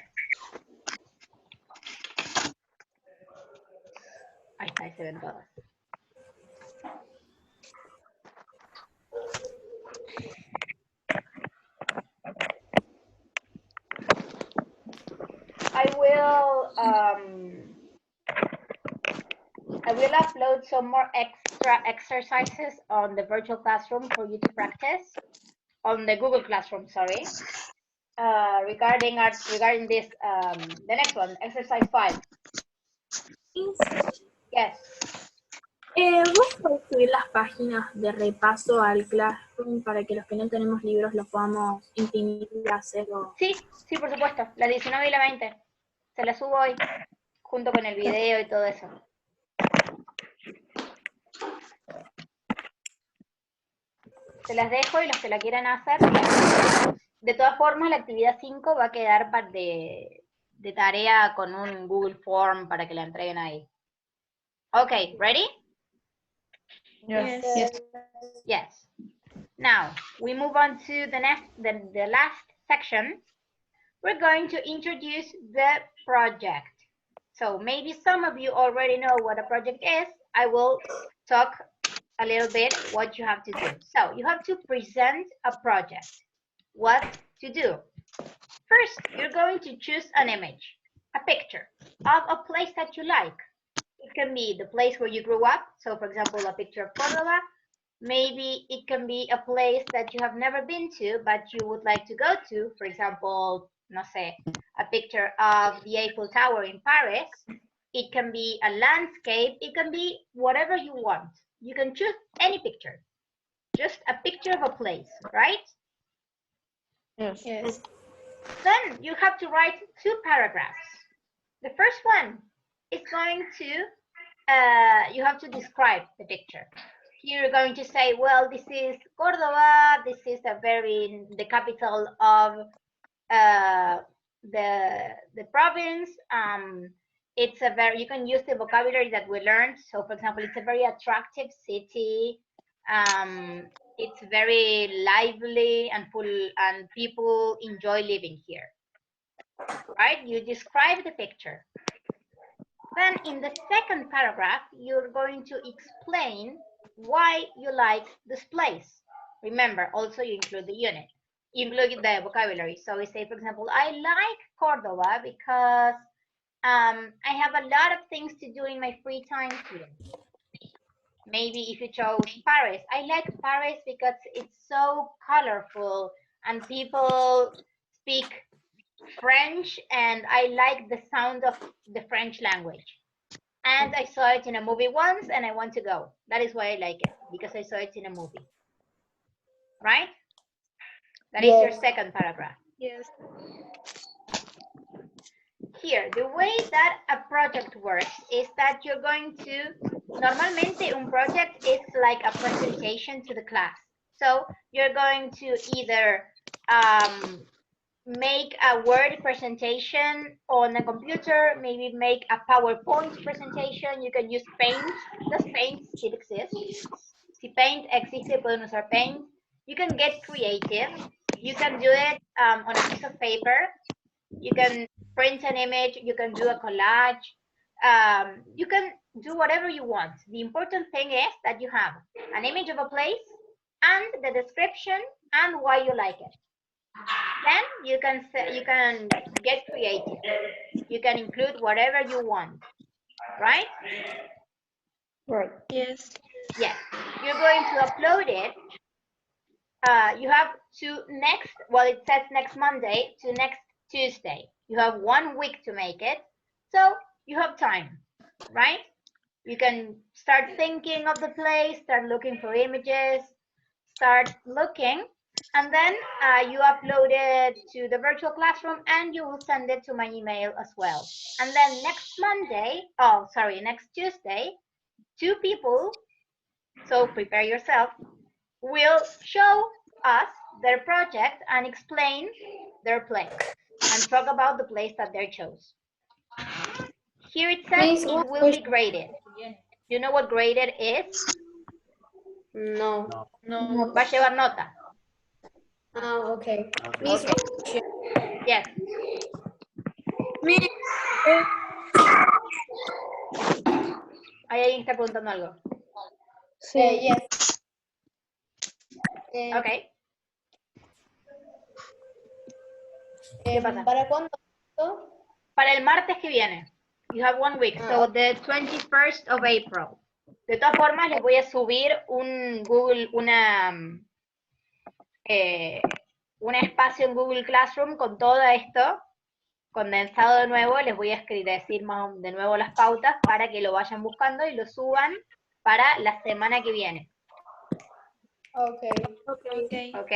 Ahí está, ahí se ven todas. I will upload some more extra exercises on the virtual classroom for you to practice, on the Google Classroom, sorry. Regarding this, the next one, exercise 5. Yes. ¿Vos podés subir las páginas de repaso al Classroom para que los que no tenemos libros los podamos imprimir y hacerlo? Sí, sí, por supuesto. La 19 y la 20. Se las subo hoy, junto con el video y todo eso. Se las dejo y los que la quieran hacer. De todas formas, la actividad 5 va a quedar de tarea con un Google Form para que la entreguen ahí. Okay, ready? Yes. Yes. Now, we move on to the last section. We're going to introduce the project. So maybe some of you already know what a project is. I will talk a little bit what you have to do. So you have to present a project. What to do? First, you're going to choose an image, a picture of a place that you like. It can be the place where you grew up. So for example, a picture of Córdoba. Maybe it can be a place that you have never been to, but you would like to go to. For example, no sé, a picture of the Eiffel Tower in Paris. It can be a landscape. It can be whatever you want. You can choose any picture. Just a picture of a place, right? Yes. Yes. Then you have to write 2 paragraphs. The first one is going to, you have to describe the picture. You're going to say, well, this is Córdoba. This is the capital of the province. It's you can use the vocabulary that we learned. So for example, it's a very attractive city. It's very lively and full, and people enjoy living here, right? You describe the picture. Then in the second paragraph, you're going to explain why you like this place. Remember, also you include the unit. You include the vocabulary. So we say, for example, I like Córdoba because I have a lot of things to do in my free time here. Maybe if you chose Paris, I like Paris because it's so colorful and people speak French and I like the sound of the French language. And I saw it in a movie once and I want to go. That is why I like it, because I saw it in a movie. Right? That is your second paragraph. Yes. Here, the way that a project works is that you're going to, normalmente un project is like a presentation to the class. So you're going to either make a Word presentation on a computer, maybe make a PowerPoint presentation. You can use Paint. Does Paint still exist? Si Paint existe, pueden usar Paint. You can get creative. You can do it on a piece of paper. You can print an image. You can do a collage. You can do whatever you want. The important thing is that you have an image of a place and the description and why you like it. Then you can get creative. You can include whatever you want, right? Right. Yes. Yes. You're going to upload it. You have to it says next Monday to next Tuesday. You have 1 week to make it. So you have time, right? You can start thinking of the place, start looking for images, start looking. And then you upload it to the virtual classroom and you will send it to my email as well. And then next Tuesday, 2 people, so prepare yourself, will show us their project and explain their place and talk about the place that they chose. Here it says it will be graded. You know what graded is? No. Va a llevar nota. Oh, okay. Okay. Yes. Ahí alguien está preguntando algo. Sí. Yes. Okay. ¿Qué pasa? ¿Para cuándo? Para el martes que viene. You have 1 week. So the 21st of April. De todas formas, les voy a subir un espacio en Google Classroom con todo esto condensado de nuevo. Les voy a decir de nuevo las pautas para que lo vayan buscando y lo suban para la semana que viene. Okay. ¿Ok?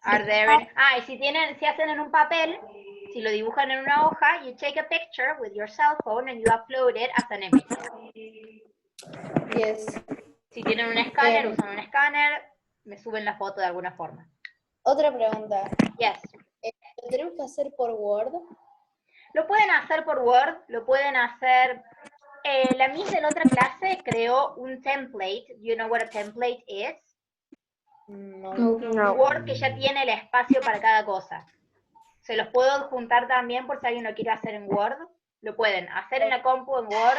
Are there any... y si hacen en un papel, si lo dibujan en una hoja, you take a picture with your cell phone and you upload it as an image. Yes. Si tienen un escáner, usan un escáner, me suben la foto de alguna forma. Otra pregunta. Yes. ¿Lo tenemos que hacer por Word? Lo pueden hacer por Word, lo pueden hacer... la Miss de la otra clase creó un template. Do you know what a template is? No. Un Word que ya tiene el espacio para cada cosa. Se los puedo juntar también por si alguien lo quiere hacer en Word. Lo pueden hacer en la compu en Word,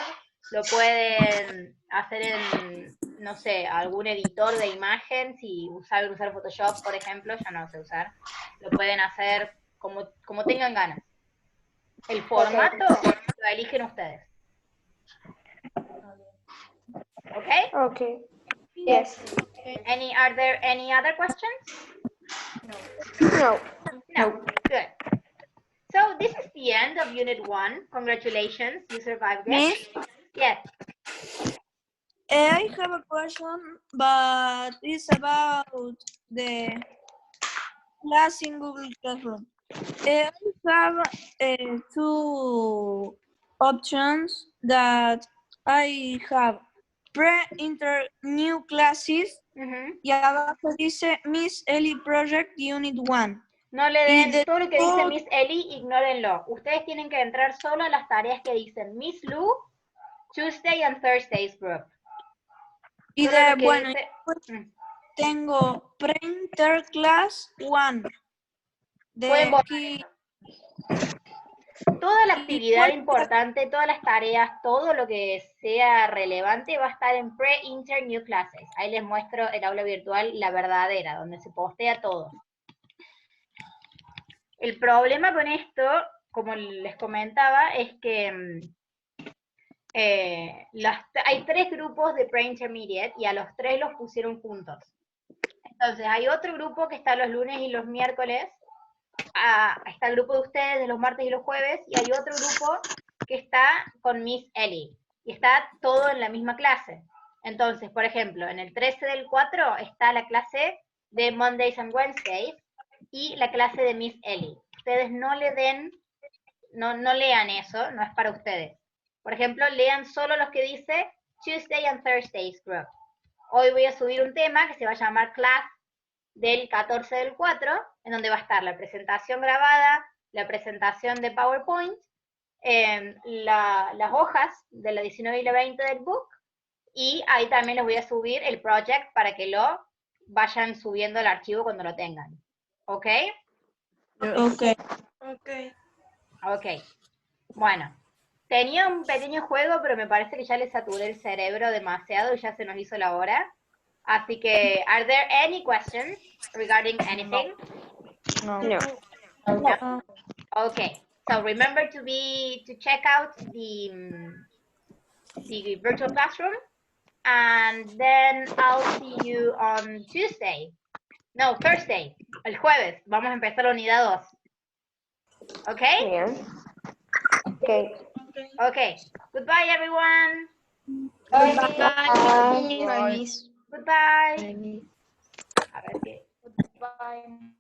lo pueden hacer en, no sé, algún editor de imagen, si saben usar Photoshop, por ejemplo, yo no sé usar. Lo pueden hacer como tengan ganas. El formato lo eligen ustedes. Okay? Okay. Yes. Are there any other questions? No. No. Good. So this is the end of Unit 1. Congratulations, you survived it. Miss, Yes. I have a question, but it's about the class in Google Classroom. I have two options that I have pre-enter new classes y abajo dice Miss Ellie Project Unit 1. No le den, todo lo que dice Miss Ellie, ignórenlo. Ustedes tienen que entrar solo a las tareas que dicen Miss Lou, Tuesday and Thursdays Group. Y bueno, tengo Pre-Inter Class 1. Pueden Aquí. Toda la actividad importante, todas las tareas, todo lo que sea relevante va a estar en Pre-Inter New Classes. Ahí les muestro el aula virtual, la verdadera, donde se postea todo. El problema con esto, como les comentaba, es que hay 3 grupos de Pre-Intermediate y a los 3 los pusieron juntos. Entonces, hay otro grupo que está los lunes y los miércoles, está el grupo de ustedes de los martes y los jueves, y hay otro grupo que está con Miss Ellie, y está todo en la misma clase. Entonces, por ejemplo, en el 13 del 4 está la clase de Mondays and Wednesdays, y la clase de Miss Ellie. Ustedes no lean eso, no es para ustedes. Por ejemplo, lean solo los que dice Tuesday and Thursdays Group. Hoy voy a subir un tema que se va a llamar Class del 14 del 4, en donde va a estar la presentación grabada, la presentación de PowerPoint, las hojas de la 19 y la 20 del book, y ahí también les voy a subir el project para que lo vayan subiendo el archivo cuando lo tengan. ¿Ok? Ok. Bueno, tenía un pequeño juego, pero me parece que ya les saturé el cerebro demasiado y ya se nos hizo la hora. Así que, are there any questions regarding anything? No. No. Okay. So remember to check out the virtual classroom, and then I'll see you on Tuesday. No, Thursday. El jueves. Vamos a empezar la unidad 2. Okay? Yeah. Okay. Okay. Goodbye, everyone. Bye. Goodbye. A ver qué. Goodbye.